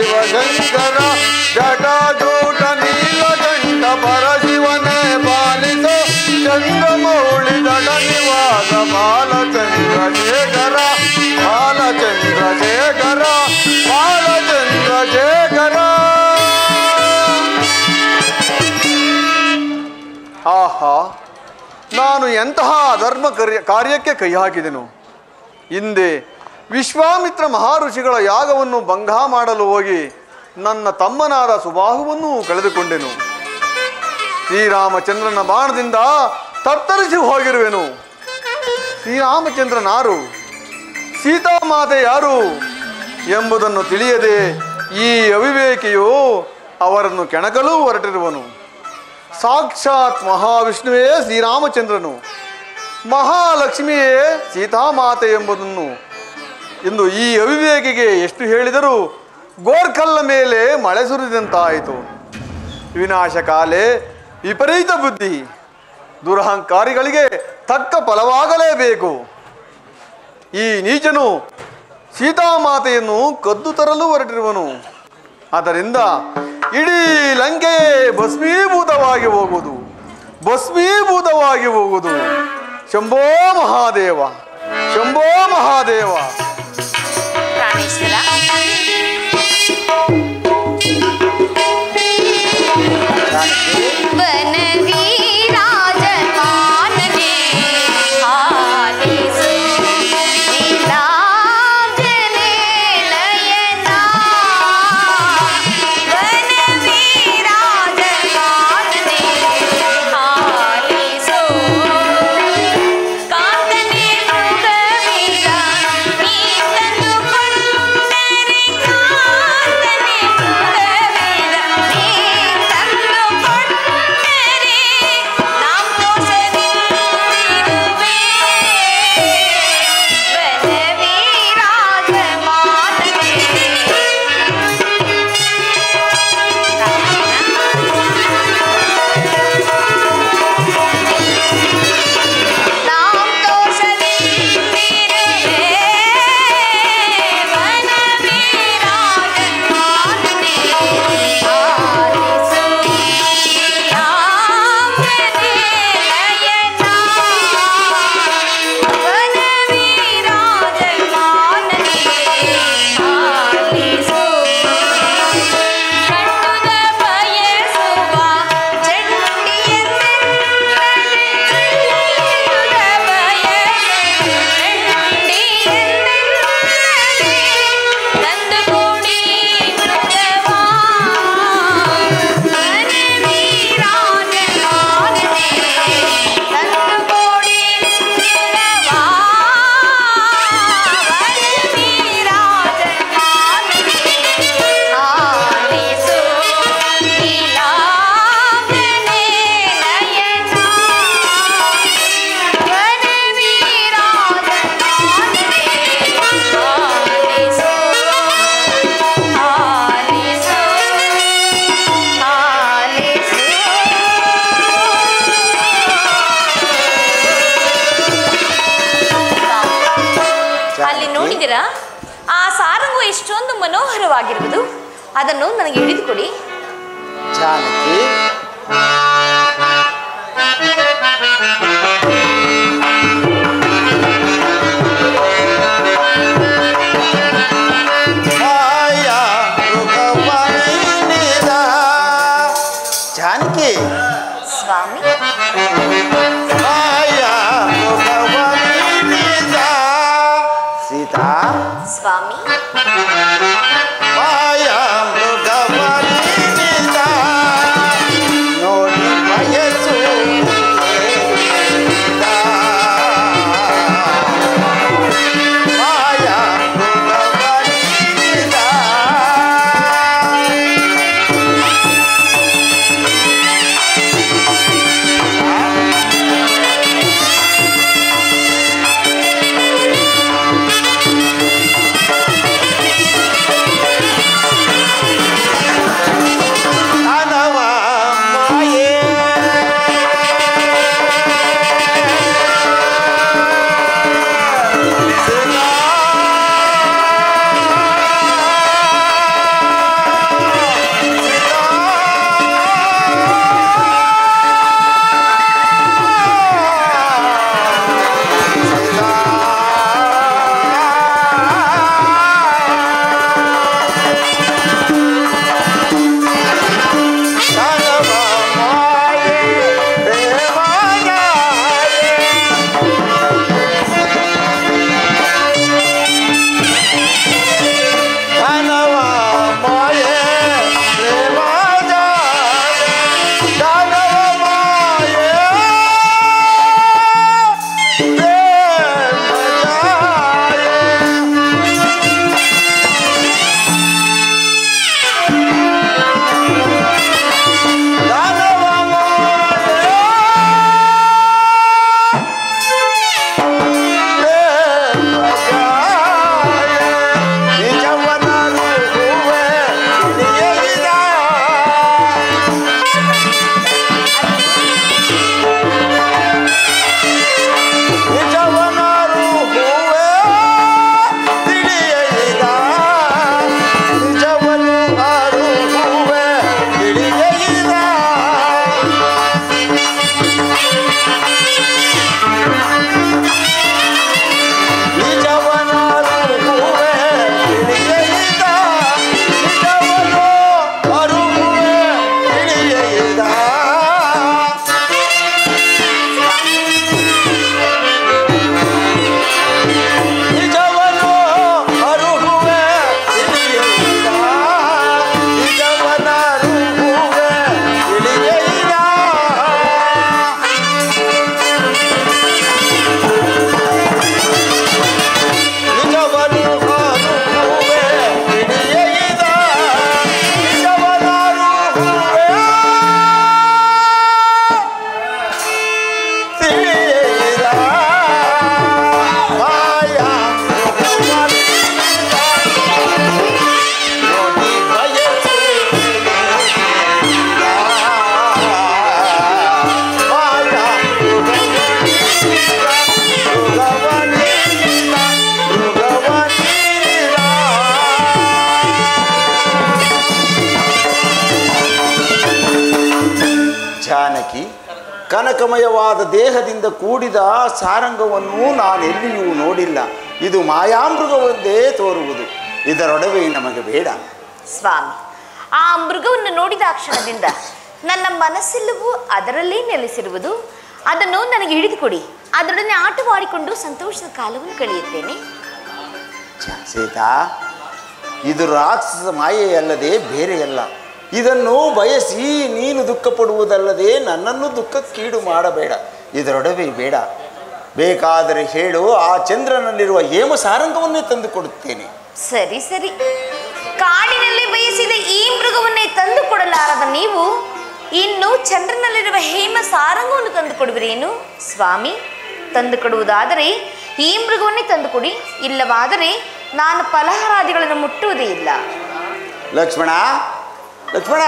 ಶಿವಶಂಕರ ಜಟಾಜೂಟ ನೀಲಕಂಠ ಪರಶಿವನೇ ಪಾಲಿಸೋ ಚಂದ್ರಮೌಳಿ ದಡ ನಿವಾಸ ಬಾಲಚಂದ್ರಶೇಖರ ಬಾಲಚಂದ್ರಶೇಖರ ಬಾಲಚಂದ್ರಶೇಖರ. ಆಹಾ, ನಾನು ಎಂತಹ ಅಧರ್ಮ ಕಾರ್ಯಕ್ಕೆ ಕೈ ಹಾಕಿದೆನು. ಹಿಂದೆ ವಿಶ್ವಾಮಿತ್ರ ಮಹಾಋಷಿಗಳ ಯಾಗವನ್ನು ಭಂಗ ಮಾಡಲು ಹೋಗಿ ನನ್ನ ತಮ್ಮನಾದ ಸುಬಾಹುವನ್ನು ಕಳೆದುಕೊಂಡೆನು. ಶ್ರೀರಾಮಚಂದ್ರನ ಬಾಣದಿಂದ ತತ್ತರಿಸಿ ಹೋಗಿರುವೆನು. ಶ್ರೀರಾಮಚಂದ್ರನಾರು, ಸೀತಾಮಾತೆ ಯಾರು ಎಂಬುದನ್ನು ತಿಳಿಯದೆ ಈ ಅವಿವೇಕಿಯು ಅವರನ್ನು ಕೆಣಕಲು ಹೊರಟಿರುವನು. ಸಾಕ್ಷಾತ್ ಮಹಾವಿಷ್ಣುವೇ ಶ್ರೀರಾಮಚಂದ್ರನು, ಮಹಾಲಕ್ಷ್ಮಿಯೇ ಸೀತಾಮಾತೆ ಎಂಬುದನ್ನು ಎಂದು ಈ ಅವಿವೇಕಿಗೆ ಎಷ್ಟು ಹೇಳಿದರೂ ಗೋರ್ಕಲ್ಲ ಮೇಲೆ ಮಳೆ ಸುರಿದಂತಾಯಿತು. ವಿನಾಶಕಾಲೆ ವಿಪರೀತ ಬುದ್ಧಿ, ದುರಹಂಕಾರಿಗಳಿಗೆ ತಕ್ಕ ಫಲವಾಗಲೇಬೇಕು. ಈ ನೀಚನು ಸೀತಾಮಾತೆಯನ್ನು ಕದ್ದು ತರಲು ಹೊರಟಿರುವನು. ಆದ್ದರಿಂದ ಇಡೀ ಲಂಕೆಯೇ ಭಸ್ಮೀಭೂತವಾಗಿ ಹೋಗುವುದು, ಭಸ್ಮೀಭೂತವಾಗಿ ಹೋಗುವುದು. ಶಂಭೋ ಮಹಾದೇವ, ಶಂಭೋ ಮಹಾದೇವ. ಪ್ರಾಣೇಶ್ವರ, ಆ ಸಾರಂಗು ಎಷ್ಟೊಂದು ಮನೋಹರವಾಗಿರುವುದು, ಅದನ್ನು ನನಗೆ ಹಿಡಿದುಕೊಡಿ. ಜಾನಕಿ, ಜಾನಕಿ ಸ್ವಾಮಿ, ಸೀತಾ ಸ್ವಾಮಿ, ನೋಡಿ ಬಯಸು ಕನಕಮಯವಾದ ದೇಹದಿಂದ ಕೂಡಿದ ಸಾರಂಗವನ್ನು ನಾನೆಲ್ಲಿಯೂ ನೋಡಿಲ್ಲ. ಇದು ಮಾಯಾಮೃಗವೊಂದೇ ತೋರುವುದು. ಇದರೊಡವೆ ನಮಗೆ ಬೇಡ. ಸ್ವಾಮಿ, ಆ ಮೃಗವನ್ನು ನೋಡಿದ ಕ್ಷಣದಿಂದ ನನ್ನ ಮನಸ್ಸೆಲ್ಲವೂ ಅದರಲ್ಲೇ ನೆಲೆಸಿರುವುದು. ಅದನ್ನು ನನಗೆ ಹಿಡಿದುಕೊಡಿ. ಅದರೊಡನೆ ಆಟವಾಡಿಕೊಂಡು ಸಂತೋಷದ ಕಾಲವನ್ನು ಕಳೆಯುತ್ತೇನೆ. ಸೀತಾ, ಇದು ರಾಕ್ಷಸ ಮಾಯೆಯಲ್ಲದೆ ಬೇರೆಯಲ್ಲ. ಇದನ್ನು ಬಯಸಿ ನೀನು ದುಃಖ ಪಡುವುದಲ್ಲದೆ ನನ್ನನ್ನು ದುಃಖಕ್ಕೀಡು ಮಾಡಬೇಡ. ಇದರೊಡವೆ ಬೇಡ. ಬೇಕಾದರೆ ಹೇಳು, ಆ ಚಂದ್ರನಲ್ಲಿರುವ ಹೇಮ ಸಾರಂಗವನ್ನೇ ತಂದು ಕೊಡುತ್ತೇನೆ. ಸರಿ ಸರಿ, ಕಾಡಿನಲ್ಲಿ ಬಯಸಿದ ಈ ಮೃಗವನ್ನೇ ತಂದು ಕೊಡಲಾರದ ನೀವು ಇನ್ನು ಚಂದ್ರನಲ್ಲಿರುವ ಹೇಮ ಸಾರಂಗವನ್ನು ತಂದು ಕೊಡುವಿರೇನು? ಸ್ವಾಮಿ, ತಂದು ಕೊಡುವುದಾದರೆ ಈ ಮೃಗವನ್ನೇ ತಂದು ಕೊಡಿ. ಇಲ್ಲವಾದರೆ ನಾನು ಫಲಹಾರಾದಿಗಳನ್ನು ಮುಟ್ಟುವುದೇ ಇಲ್ಲ. ಲಕ್ಷ್ಮಣ, ಲಕ್ಷ್ಮಣ,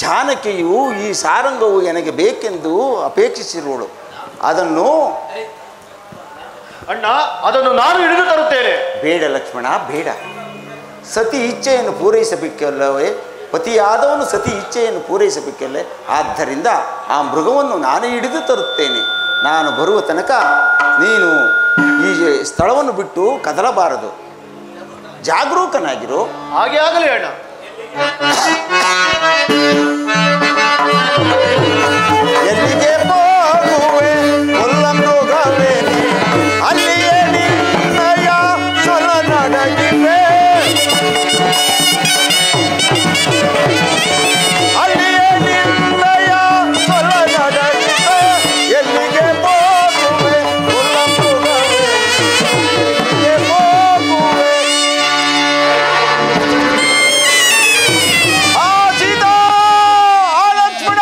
ಜಾನಕಿಯು ಈ ಸಾರಂಗವು ನನಗೆ ಬೇಕೆಂದು ಅಪೇಕ್ಷಿಸಿರುವಳು. ಅದನ್ನು ಅಣ್ಣ, ಅದನ್ನು ನಾನು ಹಿಡಿದು ತರುತ್ತೇನೆ. ಬೇಡ ಲಕ್ಷ್ಮಣ, ಬೇಡ. ಸತಿ ಇಚ್ಛೆಯನ್ನು ಪೂರೈಸಬೇಕಲ್ಲವೇ? ಪತಿಯಾದವನು ಸತಿ ಇಚ್ಛೆಯನ್ನು ಪೂರೈಸಬೇಕಲ್ಲೇ? ಆದ್ದರಿಂದ ಆ ಮೃಗವನ್ನು ನಾನೇ ಹಿಡಿದು ತರುತ್ತೇನೆ. ನಾನು ಬರುವ ತನಕ ನೀನು ಈ ಸ್ಥಳವನ್ನು ಬಿಟ್ಟು ಕದಲಬಾರದು. ಜಾಗರೂಕನಾಗಿರು. ಹಾಗೆ ಆಗಲಿ ಅಣ್ಣ. ಎಲ್ಲಿಗೆ ಹೋಗುವೆ ಕೊಲ್ಲ ಮೃಗವೇ, ಅಲ್ಲಿಯೇ ನಿನ್ನಯ ಸಲ ನಡಗಿವೆ. ಅಲ್ಲಿಯೇ ನಿನ್ನಯ ಸಲ ನಡಗಿವೆ. ಎಲ್ಲಿಗೆ ಹೋಗುವೆ ಕೊಲ್ಲ ಮೃಗವೇ, ಎಲ್ಲಿಗೆ ಹೋಗುವೆ. ಆ ಸೀತಾ, ಆ ಲಕ್ಷ್ಮಣ.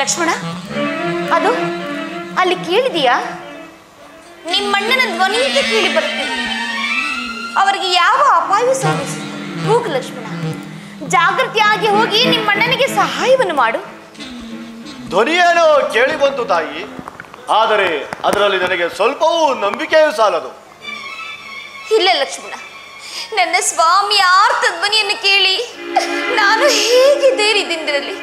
ಲಕ್ಷ್ಮಣ, ಅದು ಅಲ್ಲಿ ಕೇಳಿದೀಯಾ? ನಿಮ್ಮಣ್ಣನ ಧ್ವನಿ ಅಂತ ಕೇಳಿ ಬರುತ್ತದೆ. ಅವರಿಗೆ ಯಾವ ಅಪಾಯವೂ ಸಂಭವಿಸಿಲ್ಲ. ಹೋಗು ಲಕ್ಷ್ಮಣ, ಜಾಗೃತಿಯಾಗಿ ಹೋಗಿ ನಿಮ್ಮಣ್ಣನಿಗೆ ಸಹಾಯವನ್ನು ಮಾಡು. ಧ್ವನಿಯೇನೋ ಕೇಳಿ ಬಂತು ತಾಯಿ, ಆದರೆ ಅದರಲ್ಲಿ ನನಗೆ ಸ್ವಲ್ಪವೂ ನಂಬಿಕೆಯೂ ಸಾಲದು. ಇಲ್ಲ ಲಕ್ಷ್ಮಣ, ನನ್ನ ಸ್ವಾಮಿಯ ಆರ್ತ ಧ್ವನಿಯನ್ನು ಕೇಳಿ ನಾನು ಹೇಗೆ ಧೈರ್ಯದಿಂದಿರಲಿ?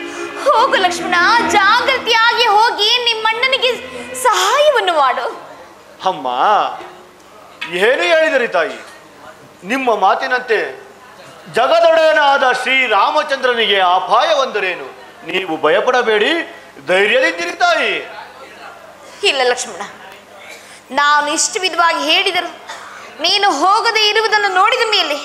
ಹೋಗು ಲಕ್ಷ್ಮಣ, ಜಾಗೃತಿಯಾಗಿ ಹೋಗಿ ನಿಮ್ಮಣ್ಣನಿಗೆ ಸಹಾಯವನ್ನು ಮಾಡು. ಅಮ್ಮ, ಏನು ಹೇಳಿದರಿ ತಾಯಿ? ನಿಮ್ಮ ಮಾತಿನಂತೆ ಜಗದೊಡೆಯನಾದ ಶ್ರೀರಾಮಚಂದ್ರನಿಗೆ ಅಪಾಯವೆಂದರೇನು? ನೀವು ಭಯಪಡಬೇಡಿ, ಧೈರ್ಯದಿಂದಿರಿ ತಾಯಿ. ಇಲ್ಲ ಲಕ್ಷ್ಮಣ, ನಾನು ಇಷ್ಟು ವಿಧವಾಗಿ ಹೇಳಿದರು ನೀನು ಹೋಗದೆ ಇರುವುದನ್ನು ನೋಡಿದ ಮೇಲೆ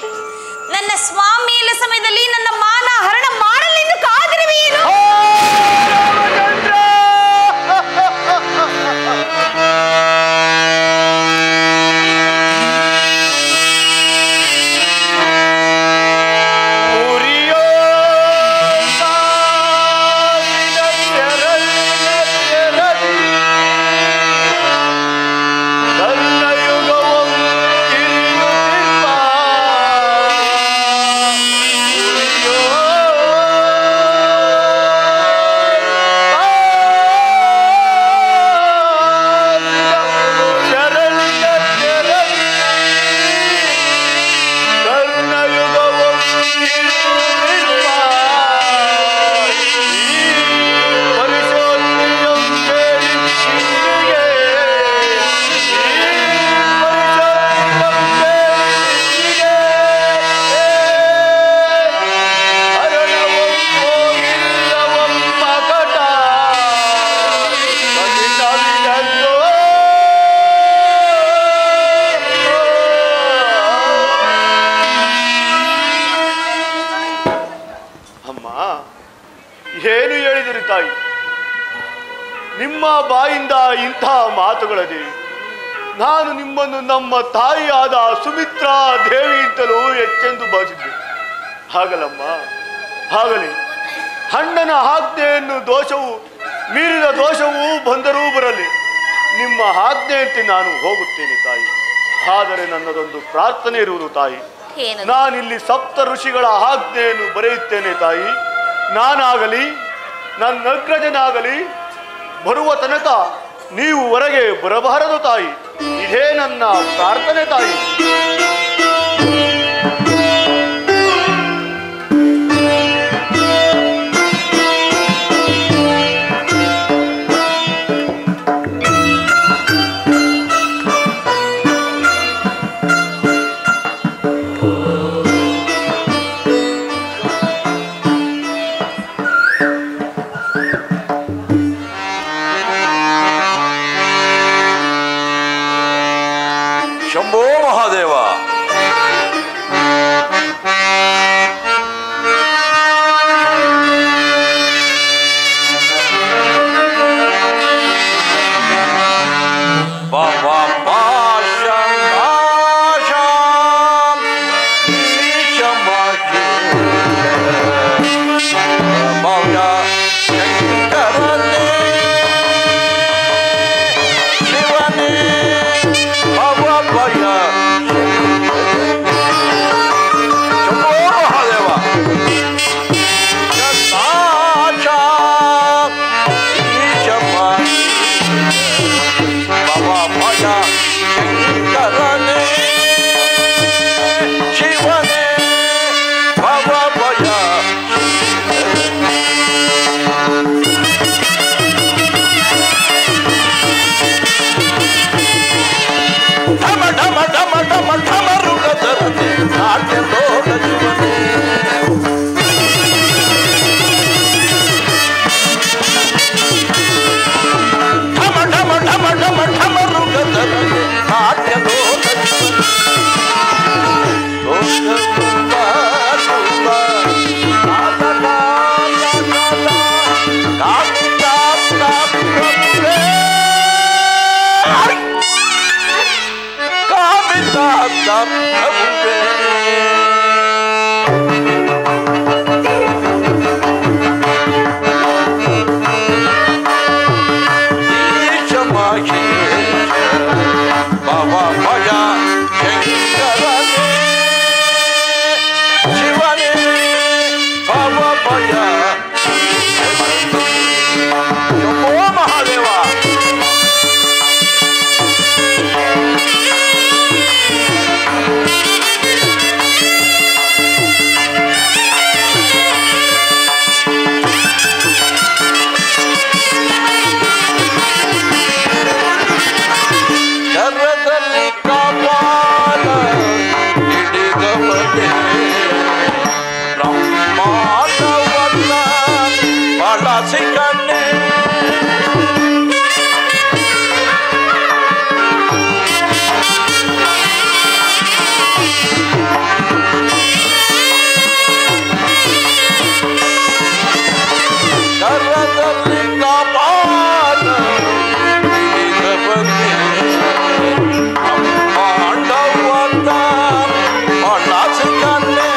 ನನ್ನ ಸ್ವಾಮಿಯ ಸಮಯದಲ್ಲಿ ನನ್ನ ಮಾನ ಹರಣ ಮಾಡಲೆಂದು ಕಾದಿರುವೆಯೇನು? ಏನು ಹೇಳಿದಿರಿ ತಾಯಿ? ನಿಮ್ಮ ಬಾಯಿಂದ ಇಂಥ ಮಾತುಗಳದೆ ನಾನು ನಿಮ್ಮನ್ನು ನಮ್ಮ ತಾಯಿಯಾದ ಸುಮಿತ್ರಾ ದೇವಿಯಿಂದಲೂ ಹೆಚ್ಚೆಂದು ಭಾವಿಸಿದ್ದೆ. ಹಾಗಲಮ್ಮ, ಹಾಗಲಿ. ಅಣ್ಣನ ಆಜ್ಞೆಯನ್ನು ದೋಷವು ಮೀರಿದ ದೋಷವು ಬಂದರೂ ಬರಲಿ, ನಿಮ್ಮ ಆಜ್ಞೆಯಂತೆ ನಾನು ಹೋಗುತ್ತೇನೆ ತಾಯಿ. ಆದರೆ ನನ್ನದೊಂದು ಪ್ರಾರ್ಥನೆ ಇರುವುದು ತಾಯಿ. ನಾನಿಲ್ಲಿ ಸಪ್ತ ಋಷಿಗಳ ಆಜ್ಞೆಯನ್ನು ಬರೆಯುತ್ತೇನೆ ತಾಯಿ. ನಾನಾಗಲಿ ನನ್ನ ಅಗ್ರಜನಾಗಲಿ ಬರುವ ತನಕ ನೀವು ಹೊರಗೆ ಬರಬಾರದು ತಾಯಿ. ಇದೇ ನನ್ನ ಪ್ರಾರ್ಥನೆ ತಾಯಿ. ಭಯ ಶಂಕರನೇ ಶಿವನೇ ಭವ ಭಯ ಶಂಭೋ ಮಹಾದೇವ ಭವ ಭಯ ಶಂಕರನೇ ಶಿವನೇ ಭವ ಭಯ ಢಮ ಢಮ ಢಮ ಢಮ ಢಮರುಗದರನೆ ನಾಟ್ಯ ಲೋಕ ಶಿವನೇ ಢಮ ಢಮ ಢಮ ಢಮ ಢಮರುಗದರನೆ ನಾಟ್ಯ ಲೋಕ ಬಾಬಾ ಭಯ ಶಂಕರನೇ ಶಿವನೇ ಭವ ಭಯ ಶಂಭೋ ಮಹಾದೇವ ಕರದಲ್ಲಿ ಕಾಪಾಲ ಹಿಡಿದವನೇ ಬ್ರಹ್ಮಾಂಡವನ್ನ ಬಳಸಿಕಣ್ಣೆ ಕರದಲ್ಲಿ ಕಾಪಾಲ ಹಿಡಿದವನೇ ಬ್ರಹ್ಮಾಂಡವನ್ನ ಬಳಸಿಕಣ್ಣೆ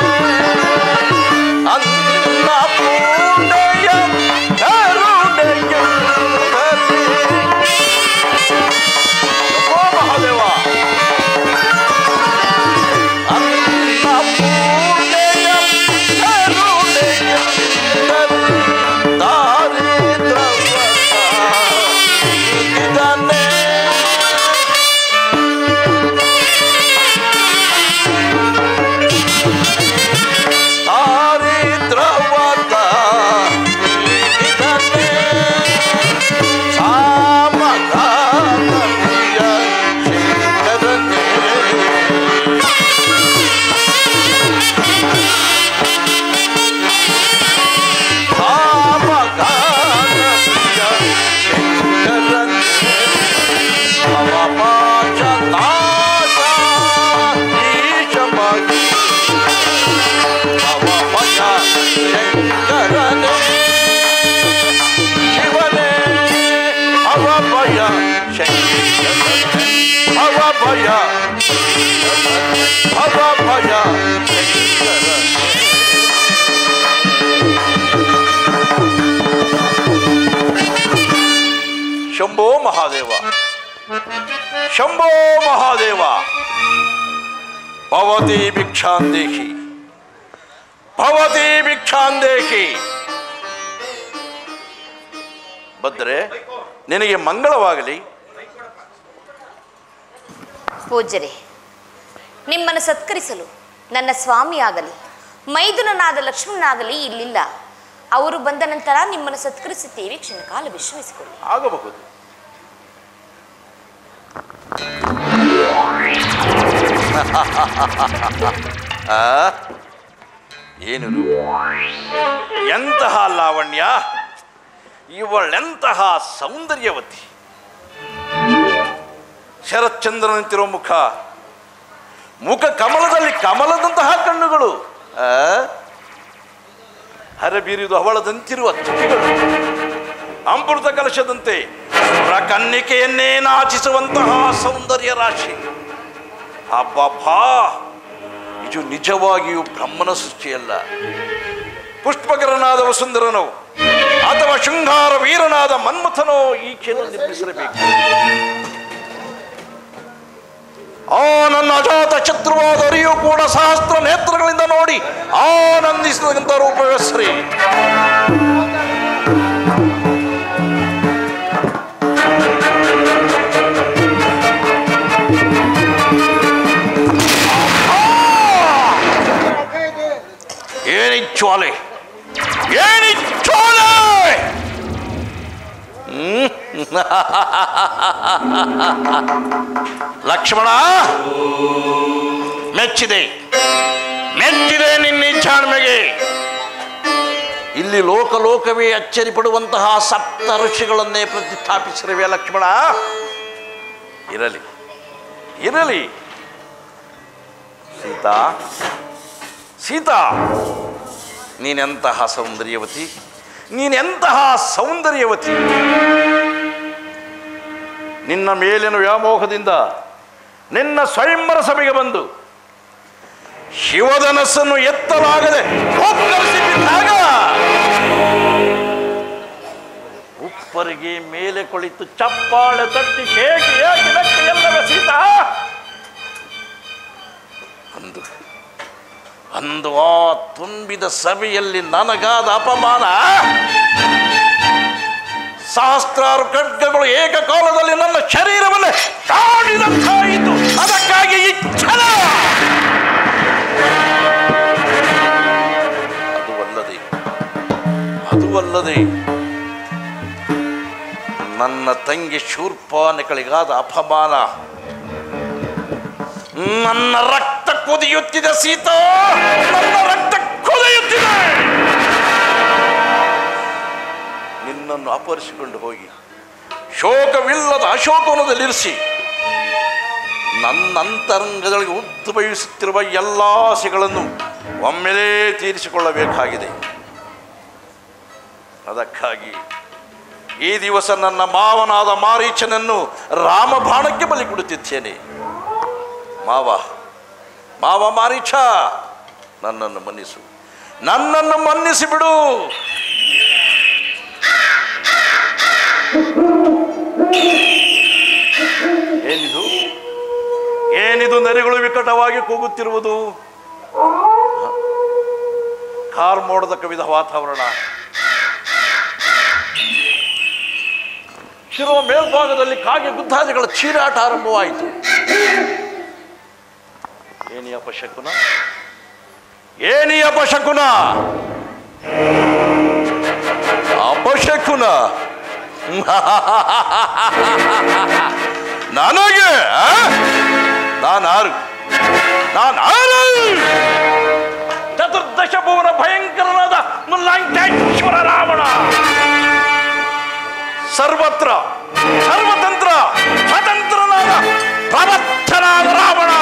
ಅನ್ನಪೂರ್ಣೆಯ ಕರುಣೆಯ ಶಂಭೋ ಮಹಾದೇವ ಅನ್ನಪೂರ್ಣೆಯ ಕರುಣೆಯ ದಾರಿದ್ರ್ಯವನ್ನ ದಾರಿದ್ರ್ಯವದ ಇದನ್ನೇ ಸಾಮಗಾನೀಯ ಶಂಕರನೇ ಸಾಮಗಾನೀಯ ಶಂಕರನೇ ಅವಪಾಶ ನಾಶ ಈಶವಾಗಿ ಭವ ಭಯ ಶಂಕರನೇ ಶಿವನೇ ಭವ ಭಯ ಶಂಕರನೇ ಭವ ಭಯ ಭವ ಭಯ ಶಂಕರನೇ ಶಂಭೋ ಮಹಾದೇವ ಶಂಭೋ ಮಹಾದೇವ ಭವತಿ ಭಿಕ್ಷಾಂದೇಹಿ ಭವತಿ ಭಿಕ್ಷಾಂದೇಹಿ ಭದ್ರೆ ನಿನಗೆ ಮಂಗಳವಾಗಲಿ. ಪೂಜ್ಯರೇ, ನಿಮ್ಮನ್ನು ಸತ್ಕರಿಸಲು ನನ್ನ ಸ್ವಾಮಿಯಾಗಲಿ ಮೈದುನನಾದ ಲಕ್ಷ್ಮಣನಾಗಲಿ ಇಲ್ಲಿಲ್ಲ. ಅವರು ಬಂದ ನಂತರ ನಿಮ್ಮನ್ನು ಸತ್ಕರಿಸುತ್ತೇವೆ. ಕ್ಷಣಕಾಲ ವಿಶ್ರಮಿಸಿಕೊಳ್ಳಿ. ಆಗಬಹುದು. ಏನು ಎಂತಹ ಲಾವಣ್ಯ, ಇವಳೆಂತಹ ಸೌಂದರ್ಯವತಿ. ಶರತ್ಚಂದ್ರನಂತಿರೋ ಮುಖ, ಮುಖ ಕಮಲದಲ್ಲಿ ಕಮಲದಂತಹ ಕಣ್ಣುಗಳು, ಹರಬೀರಿದು ಅವಳದಂತಿರುವ ತುಟಿಗಳು, ಅಮೃತ ಕಲಶದಂತೆ ಕನ್ನಿಕೆಯನ್ನೇ ನಾಚಿಸುವಂತಹ ಸೌಂದರ್ಯ ರಾಶಿ. ಅಬ್ಬಬ್ಬಾ, ಇದು ನಿಜವಾಗಿಯೂ ಬ್ರಹ್ಮನ ಸೃಷ್ಟಿಯಲ್ಲ. ಪುಷ್ಪಕರನಾದ ವಸುಂಧರನು ಅಥವಾ ಶೃಂಗಾರ ವೀರನಾದ ಮನ್ಮಥನೋ ಈಕೆಯನ್ನು ನಿರ್ಮಿಸಿರಬೇಕು. ಆ ನನ್ನ ಅಜಾತ ಶತ್ರುವಾದ ಅರಿಯೂ ಕೂಡ ಸಹಸ್ರ ನೇತ್ರಗಳಿಂದ ನೋಡಿ ಆನಂದಿಸಿದಂಥ ರೂಪವೇ ಸರಿ. ಏನಿಚ್ಚೋಲೆ ಏನಿಚ್ಚೋಲೆ ಲಕ್ಷ್ಮಣ, ಮೆಚ್ಚಿದೆ ಮೆಚ್ಚಿದೆ ನಿನ್ನ ಇಚ್ಛಾಣ್ಮೆಗೆ. ಇಲ್ಲಿ ಲೋಕಲೋಕವೇ ಅಚ್ಚರಿ ಪಡುವಂತಹ ಸಪ್ತ ಋಷಿಗಳನ್ನೇ ಪ್ರತಿಷ್ಠಾಪಿಸಿರುವೆ ಲಕ್ಷ್ಮಣ. ಇರಲಿ ಇರಲಿ. ಸೀತಾ ಸೀತಾ, ನೀನೆಂತಹ ಸೌಂದರ್ಯವತಿ, ನೀನೆಂತಹ ಸೌಂದರ್ಯವತಿ. ನಿನ್ನ ಮೇಲಿನ ವ್ಯಾಮೋಹದಿಂದ ನಿನ್ನ ಸ್ವಯಂವರ ಸಭೆಗೆ ಬಂದು ಶಿವಧನಸ್ಸನ್ನು ಎತ್ತಲಾಗದೆ ಹೋಗಲಿಸಿದಾಗ ಉಪ್ಪರಿಗೆ ಮೇಲೆ ಕುಳಿತು ಚಪ್ಪಾಳೆ ತಟ್ಟಿ ಕೇಕೆ ಏಕೆ ಎಲ್ಲವೇ ಸೀತಾ. ಅಂದು ಆ ತುಂಬಿದ ಸಭೆಯಲ್ಲಿ ನನಗಾದ ಅಪಮಾನ, ಸಹಸ್ರಾರು ಖಡ್ಗಗಳು ಏಕಕಾಲದಲ್ಲಿ ನನ್ನ ಶರೀರವನ್ನು ಕಾಡಿದಂತಾಯಿತು. ಅದಕ್ಕಾಗಿ ಈ ಛಲ. ಅದು ಅಲ್ಲದೆ ನನ್ನ ತಂಗಿ ಶೂರ್ಪಾನಕಳಿಗಾದ ಅಪಮಾನ. ನನ್ನ ರಕ್ತ ಕುದಿಯುತ್ತಿದೆ ಸೀತಾ, ನನ್ನ ರಕ್ತ ಕುದಿಯುತ್ತಿದೆ. ನಿನ್ನನ್ನು ಅಪಹರಿಸಿಕೊಂಡು ಹೋಗಿ ಶೋಕವಿಲ್ಲದ ಅಶೋಕವನದಲ್ಲಿರಿಸಿ ನನ್ನ ಅಂತರಂಗಗಳಿಗೆ ಉದ್ಭವಿಸುತ್ತಿರುವ ಎಲ್ಲ ಆಸೆಗಳನ್ನು ಒಮ್ಮೆಲೇ ತೀರಿಸಿಕೊಳ್ಳಬೇಕಾಗಿದೆ. ಅದಕ್ಕಾಗಿ ಈ ದಿವಸ ನನ್ನ ಮಾವನಾದ ಮಾರೀಚನನ್ನು ರಾಮಬಾಣಕ್ಕೆ ಬಲಿ ಕೊಡುತ್ತಿದ್ದೇನೆ. ಮಾವ ಮಾರೀಚ, ನನ್ನನ್ನು ಮನ್ನಿಸು, ನನ್ನನ್ನು ಮನ್ನಿಸಿ ಬಿಡು. ಏನಿದು ನರಿಗಳು ವಿಕಟವಾಗಿ ಕೂಗುತ್ತಿರುವುದು? ಕಾರ್ಮೋಡದ ಕವಿದ ವಾತಾವರಣ. ಶಿರುವ ಮೇಲ್ಭಾಗದಲ್ಲಿ ಕಾಗೆ ಗುದ್ದಾದಿಗಳ ಚೀರಾಟ ಆರಂಭವಾಯಿತು. ಏನಿ ಅಪಶಕುನ, ಏನಿ ಅಪಶಕುನ, ಅಪಶಕುನ ನನಗೆ? ನಾನಾರು ಚತುರ್ದಶ ಭುವನ ಭಯಂಕರನಾದ ಮುಲ್ಲಾಂಕೇಶ್ವರ ರಾವಣ, ಸರ್ವತ್ರ ಸರ್ವತಂತ್ರ ಸ್ವತಂತ್ರನಾದ ಪ್ರಬದ್ಧನಾದ ರಾವಣ,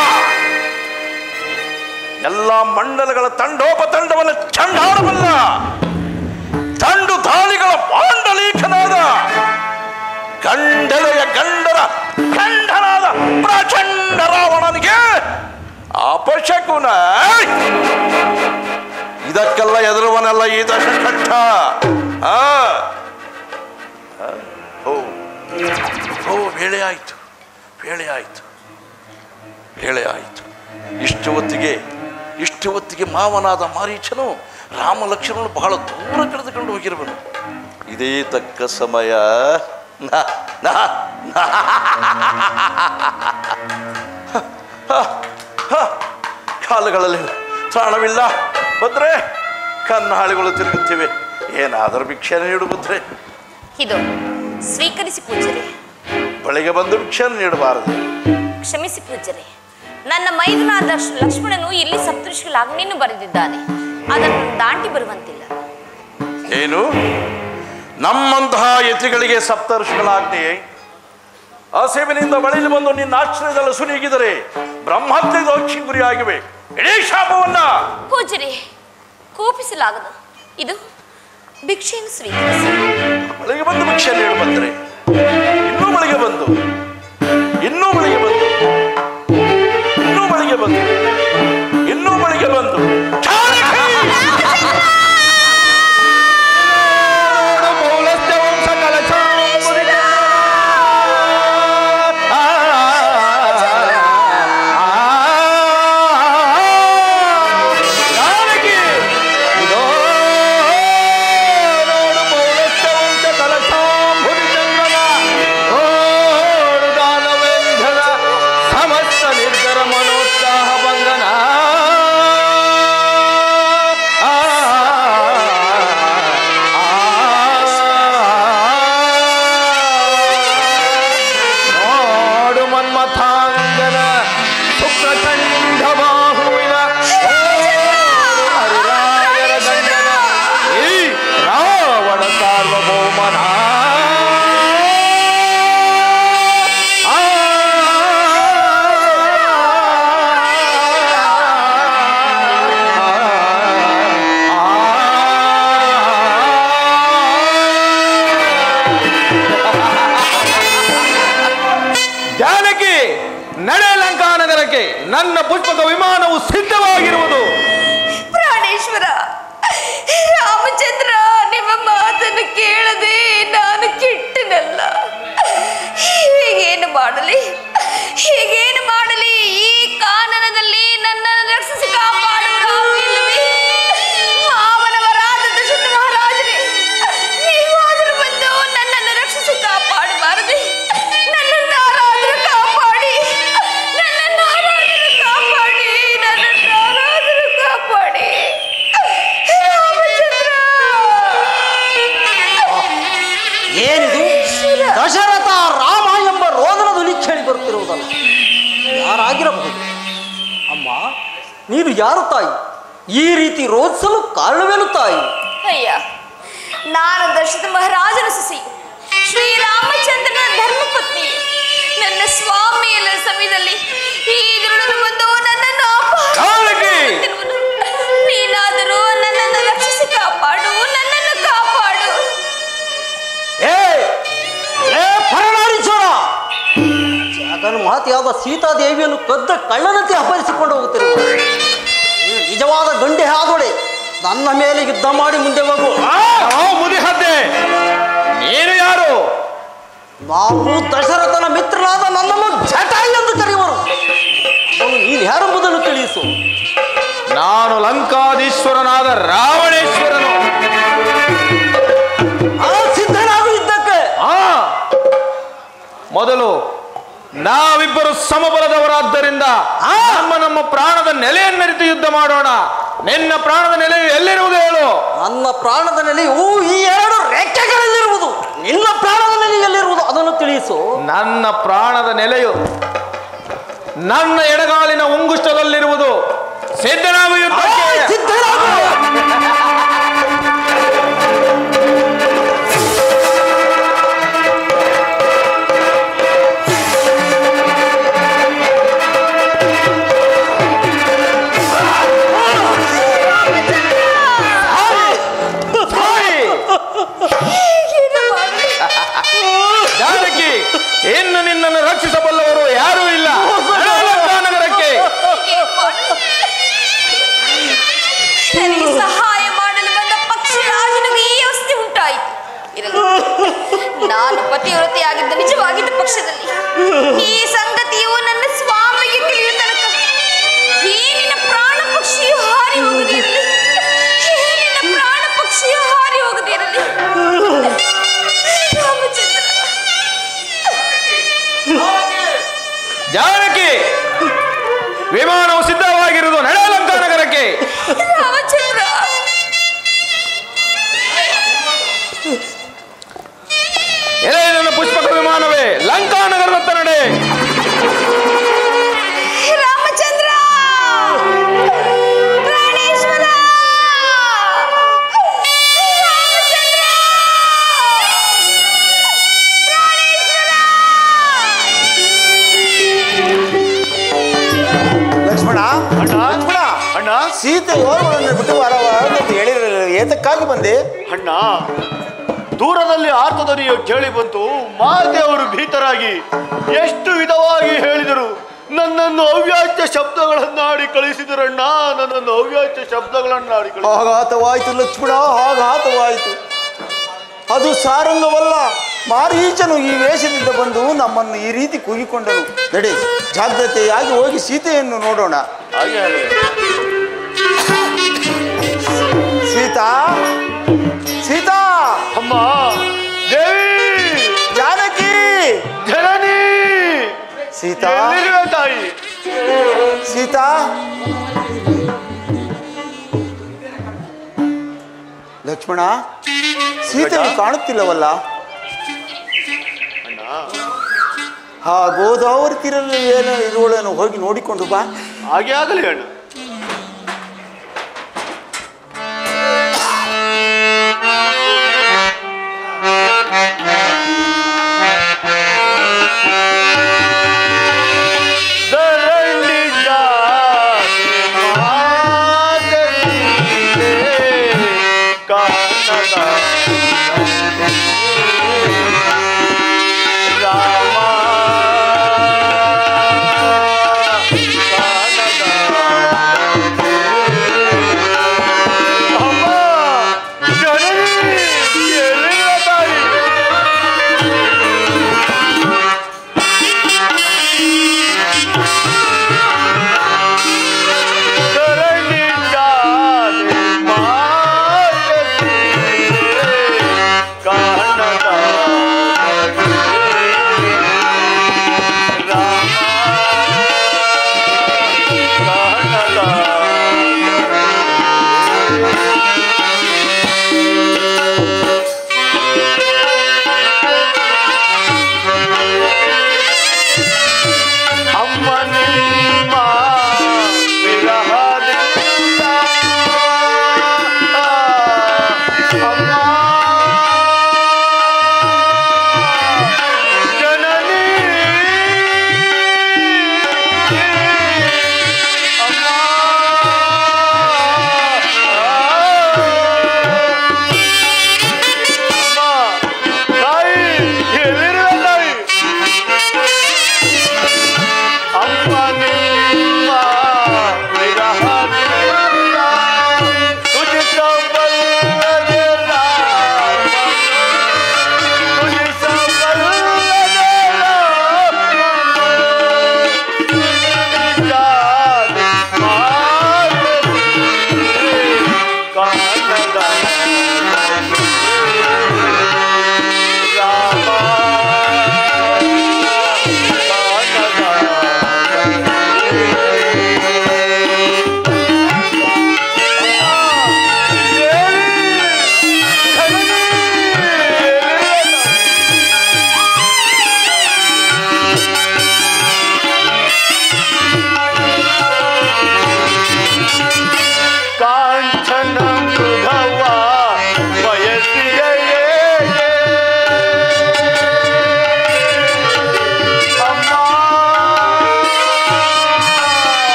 ಎಲ್ಲ ಮಂಡಲಗಳ ತಂಡೋಪತಂಡವನ್ನು ಚಂಡಾಡಬಲ್ಲ ತಂಡು ತಾಳಿಗಳ ಪಾಂಡಲೀಖನಾದ ಗಂಡಲೆಯ ಗಂಡರ ಗಂಡನಾದ ಪ್ರಚಂಡ ರಾವಣನಿಗೆ ಅಪಶಕುನ. ಇದಕ್ಕೆಲ್ಲ ಎದುರುವನೆಲ್ಲ ಈ ದಶಕಂಠ. ವೇಳೆ ಆಯಿತು, ವೇಳೆ ಆಯಿತು, ವೇಳೆ ಆಯಿತು. ಇಷ್ಟು ಹೊತ್ತಿಗೆ ಮಾವನಾದ ಮಾರೀಚನು ರಾಮ ಲಕ್ಷ್ಮಣನು ಬಹಳ ದೂರ ಕಳೆದುಕೊಂಡು ಹೋಗಿರುವನು. ಇದೇ ತಕ್ಕ ಸಮಯ. ಕಾಲುಗಳಲ್ಲಿ ಪ್ರಾಣವಿಲ್ಲ ಬಂದ್ರೆ, ಕನ್ನಾಳಿಗಳು ತಿರುಗುತ್ತಿವೆ. ಏನಾದರೂ ಭಿಕ್ಷೆ ನೀಡು ಬಂದ್ರೆ. ಇದು ಸ್ವೀಕರಿಸಿ ಪೂಜ್ಯರೇ. ಬಳಿಗೆ ಬಂದು ಭಿಕ್ಷೆ ನೀಡಬಾರದು. ಕ್ಷಮಿಸಿ ಪೂಜ್ಯರೇ, ನನ್ನ ಮೈದುನಾದ ಲಕ್ಷ್ಮಣನು ಇಲ್ಲಿ ಸಪ್ತಋಷಿಗಳ ಆಜ್ಞೆಯನ್ನು ಬರೆದಿದ್ದಾನೆ. ಅದನ್ನು ದಾಟಿ ಬರುವಂತಿಲ್ಲ. ಏನು? ನಮ್ಮಂತಹ ಯತಿಗಳಿಗೆ ಸಪ್ತಋಷಿಗಳ ಆಜ್ಞೆಯೇ? ಅಸೇವಿನಿಂದ ಬಳಿಲಿ ಬಂದು ನಿನ್ನ ಆಶ್ರಯದಲ್ಲಿ ಸುನೀಗಿದರೆ ಬ್ರಹ್ಮತ್ಯ ದೋಕ್ಷಿ ಗುರಿಯಾಗಿವೆ. ಇಡೀ ಶಾಪವನ್ನ. ಪೂಜ್ಯರೇ, ಕೋಪಿಸಲಾಗದು. ಇದು ಭಿಕ್ಷೆಯನ್ನು ಸ್ವೀಕರಿಸಿ. ಬಳಿಗೆ ಬಂದು ಭಿಕ್ಷೆ ನೀಡು ಬಂದರೆ, ಇನ್ನೂ ಬಳಿಗೆ ಬಂದು, ಇನ್ನೂ ಬಳಿಗೆ ಬಂದು, ಇನ್ನೂ ಬಳಿಗೆ ಬಂದು, ಇನ್ನೂ ಬಳಿಗೆ ಬಂದು ರಾವಣ ಸಾರ್ವಭೌಮನ ಜಾನಕಿ, ನಡೆ ಲಂಕಾನಗರಕ್ಕೆ. ನನ್ನ ಪುಷ್ಪಕ ವಿಮಾನವು ಸಿದ್ಧವಾಗಿರುವುದು. ಪ್ರಾಣೇಶ್ವರ, ರಾಮಚಂದ್ರ, ನಿಮ್ಮ ಮಾತನ್ನು ಕೇಳದೆ ನಾನು ಕೆಟ್ಟನಲ್ಲ. ಹೀಗೇನು ಮಾಡಲಿ, ಹೀಗೇನು ಮಾಡಲಿ? ಈ ಕಾನನದಲ್ಲಿ ನನ್ನನ್ನು ರಕ್ಷಿಸಿ ಕಾಪಾಡುವರು ಇಲ್ಲವೇ? ಮಾವನವರಾದ ದಶರಥ ಮಹಾರಾಜರೇ, ನೀವಾದರೂ ಬಂದು ನನ್ನನ್ನು ರಕ್ಷಿಸಿ ಕಾಪಾಡಬಾರದೆ? ನನ್ನನ್ನಾರಾದರೂ ಕಾಪಾಡಿ, ನನ್ನನ್ನಾರಾದರೂ ಕಾಪಾಡಿ, ನನ್ನನ್ನಾರಾದರೂ ಕಾಪಾಡಿ. ರಾಮಚಂದ್ರ, ಏನಿದು? ದಶರಥ ರಾಮ ಎಂಬ ರೋದನ ಧ್ವನಿ ಕೇಳಿ ಬರುತ್ತಿರುವುದಲ್ಲ, ಯಾರಾಗಿರಬಹುದು? ಅಮ್ಮ, ನೀನು ಯಾರು ತಾಯಿ? ಈ ರೀತಿ ರೋಧಿಸಲು ಕಾರಣವೇನು ತಾಯಿ? ಅಯ್ಯ, ನಾನು ದಶರಥ ಮಹಾರಾಜನ ಸೊಸೆ, ಶ್ರೀರಾಮಚಂದ್ರನ ಧರ್ಮಪತ್ನಿ. ನನ್ನ ಸ್ವಾಮಿಯಲ್ಲ ಸಮಯದಲ್ಲಿ ಈ ದುರುಳನು ಬಂದು ನನ್ನನ್ನು ಅಪಹರಿಸಿರುವನು. ನೀನಾದರೂ ನನ್ನನ್ನು ರಕ್ಷಿಸಿ ಕಾಪಾಡು, ನನ್ನನ್ನು ಕಾಪಾಡು. ಜಗನ್ ಮಾತೆಯಾದ ಸೀತಾದೇವಿಯನ್ನು ಕದ್ದ ಕಳ್ಳನಂತೆ ಅಪಹರಿಸಿಕೊಂಡು ಹೋಗುತ್ತಿರುವ ನಿಜವಾದ ಗಂಡೆ ಆದೊಡೆ, ನನ್ನ ಮೇಲೆ ಯುದ್ಧ ಮಾಡಿ ಮುಂದೆ ಹೋಗು. ಮುದಿಹದ್ದೆ, ನೀನು ಯಾರು? ನಾವು ದಶರಥನ ಮಿತ್ರನಾದ ನನ್ನನ್ನು ಜಟಾಯಿ ಎಂದು ಕರೆಯುವರು. ನೀನು ಯಾರೆಂಬುದನ್ನು ತಿಳಿಸು. ನಾನು ಲಂಕಾಧೀಶ್ವರನಾದ ರಾವಣೇಶ್ವರನು. ಸಿದ್ಧನಾಗು ಯುದ್ಧಕ್ಕೆ. ಮೊದಲು ನಾವಿಬ್ಬರು ಸಮಬಲದವರಾದ್ದರಿಂದ ನಮ್ಮ ಪ್ರಾಣದ ನೆಲೆಯನ್ನರಿತು ಯುದ್ಧ ಮಾಡೋಣ. ನಿನ್ನ ಪ್ರಾಣದ ನೆಲೆಯು ಎಲ್ಲಿರುವುದು ಹೇಳು? ನನ್ನ ಪ್ರಾಣದ ನೆಲೆಯು ಈ ಎರಡು ರೆಕ್ಕೆಗಳಲ್ಲಿರುವುದು. ನಿನ್ನ ಪ್ರಾಣದ ನೆಲೆ ಎಲ್ಲಿರುವುದು ಅದನ್ನು ತಿಳಿಸು. ನನ್ನ ಪ್ರಾಣದ ನೆಲೆಯು ನನ್ನ ಎಡಗಾಲಿನ ಉಂಗುಷ್ಟದಲ್ಲಿರುವುದು. ಸಿದ್ಧನಾಗು ಯುದ್ಧಕ್ಕೆ. ಜಾನಕಿ, ಇನ್ನು ನಿನ್ನನ್ನು ರಕ್ಷಿಸಬಲ್ಲವರು ಯಾರೂ ಇಲ್ಲ. ಲಂಕಾನಗರಕ್ಕೆ ನನಗೆ ಸಹಾಯ ಮಾಡಲು ಬಂದ ಪಕ್ಷಿರಾಜನಿಗೆ ಈ ಅವಸ್ಥೆ ಉಂಟಾಯಿತು. ಇರಲಿ, ನಾನು ಪತಿವ್ರತೆಯಾಗಿದ್ದ ನಿಜವಾಗಿದ್ದ ಪಕ್ಷದಲ್ಲಿ ಈ ಸಂಗತಿಯು ನನ್ನ ಸ್ವಾಮಿಗೆ ತಿಳಿಯುವ ತನಕ ಈ ನಿನ್ನ ಪ್ರಾಣ ಪಕ್ಷಿಯು ಹಾರಿ ಹೋಗದಿರಲಿ, ಈ ನಿನ್ನ ಪ್ರಾಣ ಪಕ್ಷಿಯು ಹಾರಿ ಹೋಗದಿರಲಿ. ರಾಮಚಂದ್ರ, ಜಾನಕಿ, ವಿಮಾನವು ಸಿದ್ಧವಾಗಿರುವುದು. ನಡೆ ಲಂಕಾನಗರಕ್ಕೆ. ರಾಮಚಂದ್ರ, ಎಲೆ ನನ್ನ ಪುಷ್ಪಕ ವಿಮಾನವೇ, ಲಂಕಾನಗರದತ್ತ ನಡೆ. ರಾಮಚಂದ್ರ, ಪ್ರಾಣೇಶ್ವರ, ರಾಮಚಂದ್ರ, ಪ್ರಾಣೇಶ್ವರ. ಲಕ್ಷ್ಮಣ, ಲಕ್ಷ್ಮಣ, ಅಣ್ಣ, ಸೀತೆ ಯೋರಗಳನ್ನು ಬಿಟ್ಟು ಅಂತ ಹೇಳಿರಲಿಲ್ಲ, ಏತಕ್ಕಾಗಿ ಬಂದೆ? ಅಣ್ಣ, ದೂರದಲ್ಲಿ ಆರ್ತದನಿಯು ಕೇಳಿ ಬಂತು. ಮಾತೆಯವರು ಭೀತರಾಗಿ ಎಷ್ಟು ವಿಧವಾಗಿ ಹೇಳಿದರು. ನನ್ನನ್ನು ಅವ್ಯಾಚ್ಯ ಶಬ್ದಗಳನ್ನಾಡಿ ಕಳಿಸಿದರಣ್ಣ, ನನ್ನನ್ನು ಅವ್ಯಾಚ್ಯ ಶಬ್ದಗಳನ್ನಾಡಿ ಕಳಿಸಿದರು. ಆಘಾತವಾಯಿತು ಲಕ್ಷ್ಮಣ, ಆಘಾತವಾಯಿತು. ಅದು ಸಾರಂಗವಲ್ಲ, ಮಾರೀಚನು ಈ ವೇಷದಿಂದ ಬಂದು ನಮ್ಮನ್ನು ಈ ರೀತಿ ಕೂಗಿಕೊಂಡನು. ನಡೆ, ಜಾಗ್ರತೆಯಾಗಿ ಹೋಗಿ ಸೀತೆಯನ್ನು ನೋಡೋಣ. ಹಾಗೆ ಸೀತಾ, ಸೀತಾ, ಅಮ್ಮ, ದೇವಿ, ಜಾನಕಿ, ಜನನಿ, ಸೀತಾ, ಎಲ್ಲಿರುವೆ ತಾಯಿ? ಸೀತಾ, ಲಕ್ಷ್ಮಣ, ಸೀತೆ ಕಾಣುತ್ತಿಲ್ಲವಲ್ಲ? ಅಣ್ಣ, ಆ ಗೋದಾವರಿ ತೀರಲ್ಲಿ ಏನೋ ಇರುವಳನ್ನು ಹೋಗಿ ನೋಡಿಕೊಂಡು ಬಾ. ಹಾಗೆ ಆಗಲಿ ಅಣ್ಣ.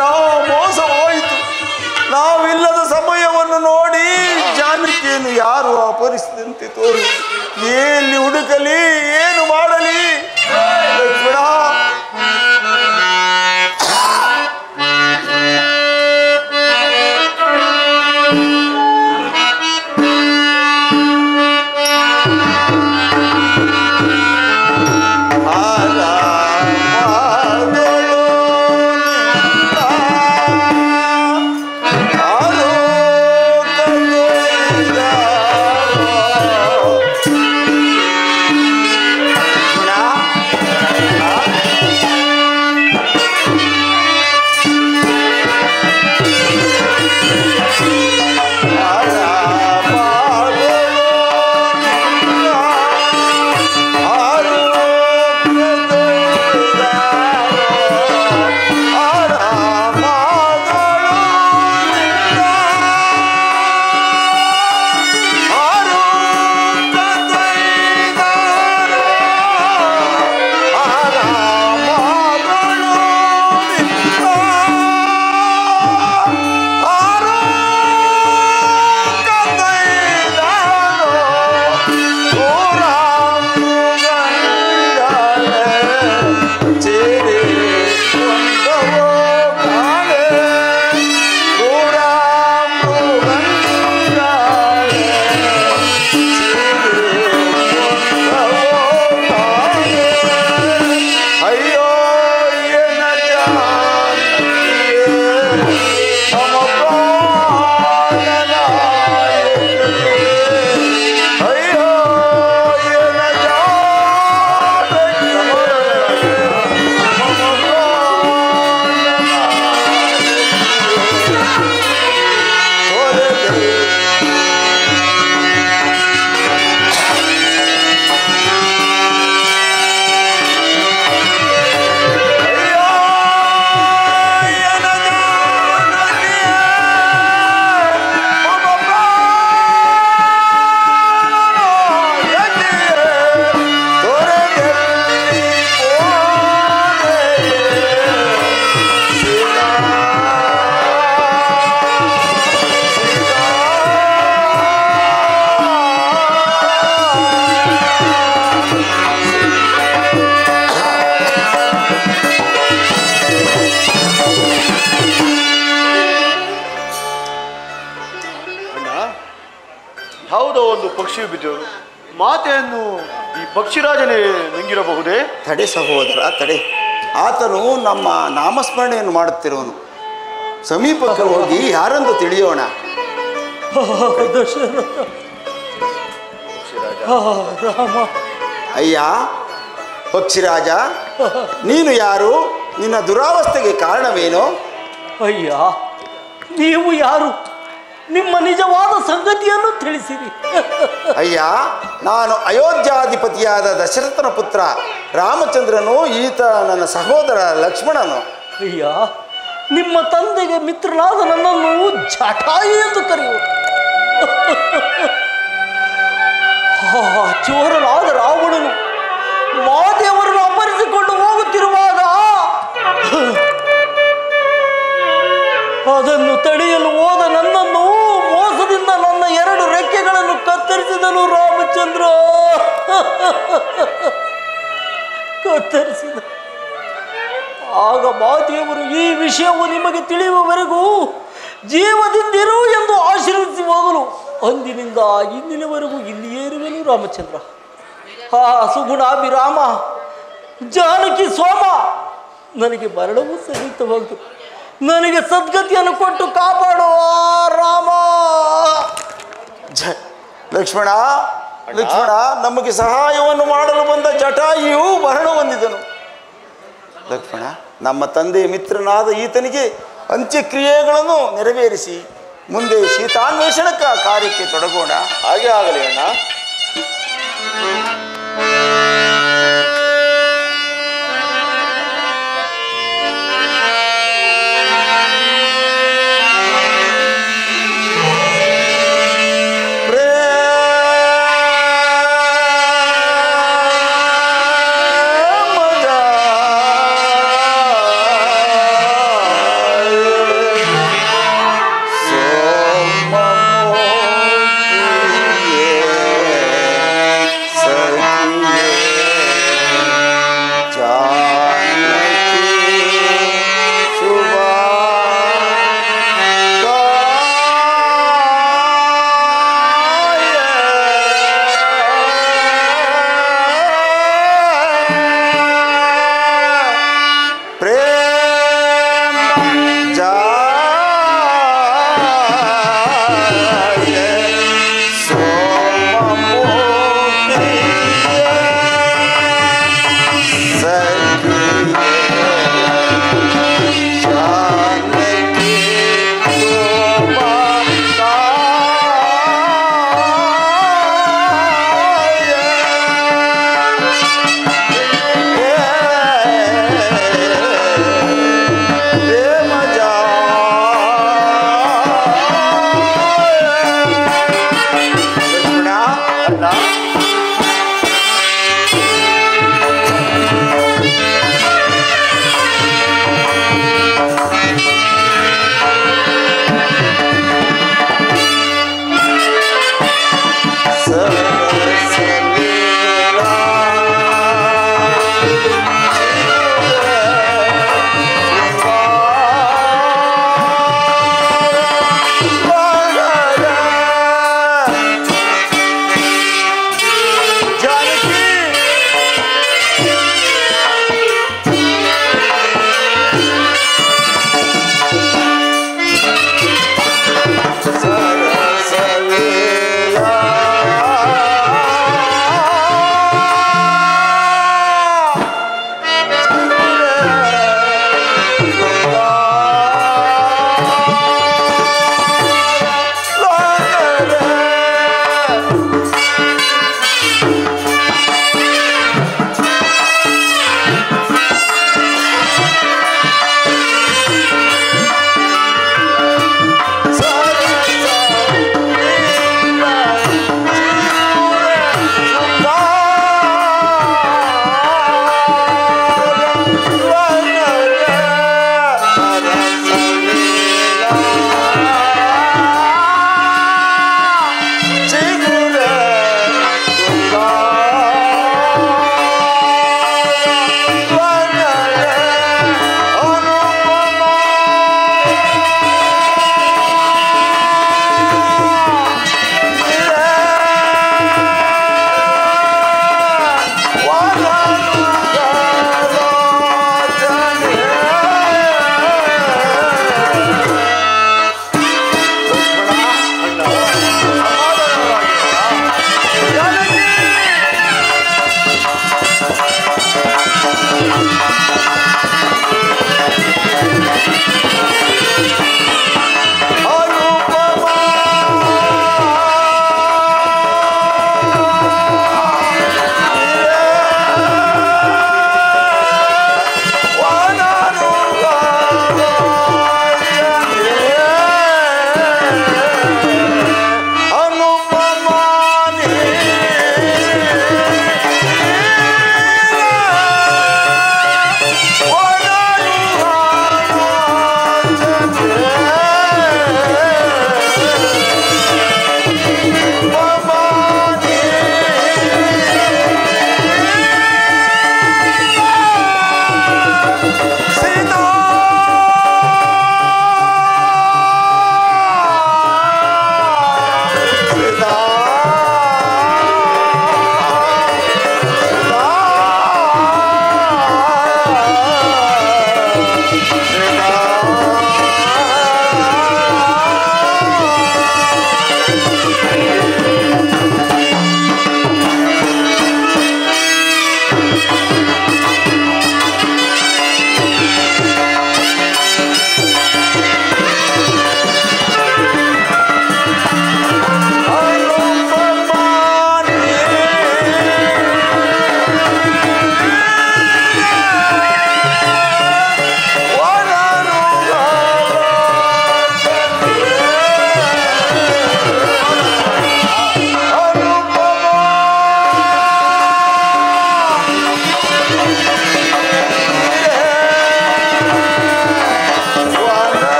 ಲಕ್ಷ್ಮಣ, ಮೋಸವಾಯಿತು. ನಾವಿಲ್ಲದ ಸಮಯವನ್ನು ನೋಡಿ ಜಾನಕಿಯನ್ನು ಯಾರು ಅಪಹರಿಸಿದಂತೆ ತೋರಿ ಎಲ್ಲಿ ಹುಡುಕಲಿ, ಏನು ಮಾಡಲಿ ಲಕ್ಷ್ಮಣ? ಯಾವುದೋ ಒಂದು ಪಕ್ಷಿಯು ಬಿದ್ದು ಮಾತೆಯನ್ನು ಈ ಪಕ್ಷಿರಾಜನೇ ನುಂಗಿರಬಹುದೇ? ತಡೆ ಸಹೋದರ, ತಡೆ. ಆತನು ನಮ್ಮ ನಾಮಸ್ಮರಣೆಯನ್ನು ಮಾಡುತ್ತಿರುವನು. ಸಮೀಪಕ್ಕೆ ಹೋಗಿ ಯಾರೆಂದು ತಿಳಿಯೋಣ. ಅಯ್ಯ ಪಕ್ಷಿರಾಜ, ನೀನು ಯಾರು? ನಿನ್ನ ದುರಾವಸ್ಥೆಗೆ ಕಾರಣವೇನು? ಅಯ್ಯ, ನೀವು ಯಾರು? ನಿಮ್ಮ ನಿಜವಾದ ಸಂಗತಿಯನ್ನು ತಿಳಿಸಿರಿ. ಅಯ್ಯ, ನಾನು ಅಯೋಧ್ಯಾಧಿಪತಿಯಾದ ದಶರಥನ ಪುತ್ರ ರಾಮಚಂದ್ರನು. ಈತ ನನ್ನ ಸಹೋದರ ಲಕ್ಷ್ಮಣನು. ಅಯ್ಯ, ನಿಮ್ಮ ತಂದೆಗೆ ಮಿತ್ರನಾದ ನನ್ನನ್ನು ಜಟಾಯು ಎಂದು ಕರೆಯುವುದು. ಚೋರನಾದ ರಾವಣನು ಮಾದೇವರನ್ನು ಅಪಹರಿಸಿಕೊಂಡು ಹೋಗುತ್ತಿರುವಾಗ ಅದನ್ನು ತಡೆಯಲು ಹೋದ ನನ್ನನ್ನು ಮೋಸದಿಂದ ನನ್ನ 2 ರೆಕ್ಕೆಗಳನ್ನು ಕತ್ತರಿಸಿದನು ರಾಮಚಂದ್ರ. ಕತ್ತರಿಸಿದ. ಆಗ ಮಾದೇವರು ಈ ವಿಷಯವು ನಿಮಗೆ ತಿಳಿಯುವವರೆಗೂ ಜೀವದಿಂದಿರು ಎಂದು ಆಶೀರ್ವದಿಸಿ ಹೋಗಲು ಅಂದಿನಿಂದ ಇಂದಿನವರೆಗೂ ಇಲ್ಲಿಯೇ ಇರುವೆನು ರಾಮಚಂದ್ರ. ಸುಗುಣಾಭಿರಾಮ, ಜಾನಕಿ ಸೋಮ, ನನಗೆ ಮರಣವೂ ಸಹಿತವಾಗುತ್ತದೆ. ನನಗೆ ಸದ್ಗತಿಯನ್ನು ಕೊಟ್ಟು ಕಾಪಾಡು ರಾಮ. ಲಕ್ಷ್ಮಣ, ಲಕ್ಷ್ಮಣ, ನಮಗೆ ಸಹಾಯವನ್ನು ಮಾಡಲು ಬಂದ ಜಟಾಯುವು ಮರಣ ಹೊಂದಿದನು. ಲಕ್ಷ್ಮಣ, ನಮ್ಮ ತಂದೆಯ ಮಿತ್ರನಾದ ಈತನಿಗೆ ಅಂತ್ಯಕ್ರಿಯೆಗಳನ್ನು ನೆರವೇರಿಸಿ ಮುಂದೆ ಸೀತಾನ್ವೇಷಣ ಕಾರ್ಯಕ್ಕೆ ತೊಡಗೋಣ. ಹಾಗೆ ಆಗಲಿ ಅಣ್ಣ.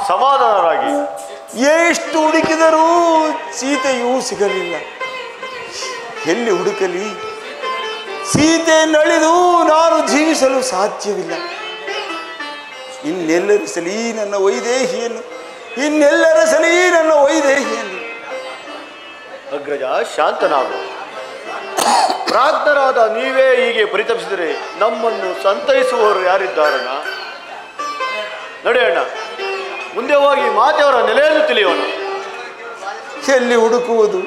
ಸಮಾಧಾನರಾಗಿ. ಎಷ್ಟು ಹುಡುಕಿದರೂ ಸೀತೆಯೂ ಸಿಗಲಿಲ್ಲ. ಎಲ್ಲಿ ಹುಡುಕಲಿ? ಸೀತೆಯನ್ನಳಿದು ನಾನು ಜೀವಿಸಲು ಸಾಧ್ಯವಿಲ್ಲ. ಇನ್ನೆಲ್ಲರಿಸಲಿ ನನ್ನ ವೈದೇಹಿಯನ್ನು, ಇನ್ನೆಲ್ಲರಸಲಿ ನನ್ನ ವೈದೇಹಿಯನ್ನು. ಅಗ್ರಜ, ಶಾಂತನಾಗು. ಪ್ರಾಜ್ಞರಾದ ನೀವೇ ಹೀಗೆ ಪರಿತಪಿಸಿದರೆ ನಮ್ಮನ್ನು ಸಂತೈಸುವವರು ಯಾರಿದ್ದಾರಣ್ಣ? ನಡೆಯೋಣ, ಮುಂದೆ ಹೋಗಿ ಮಾತೆಯವರ ನೆಲೆಯನ್ನು ತಿಳಿಯೋಣ. ಎಲ್ಲಿ ಹುಡುಕುವುದು?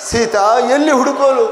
ಸೀತಾ ಎಲ್ಲಿ ಹುಡುಕೋಲು?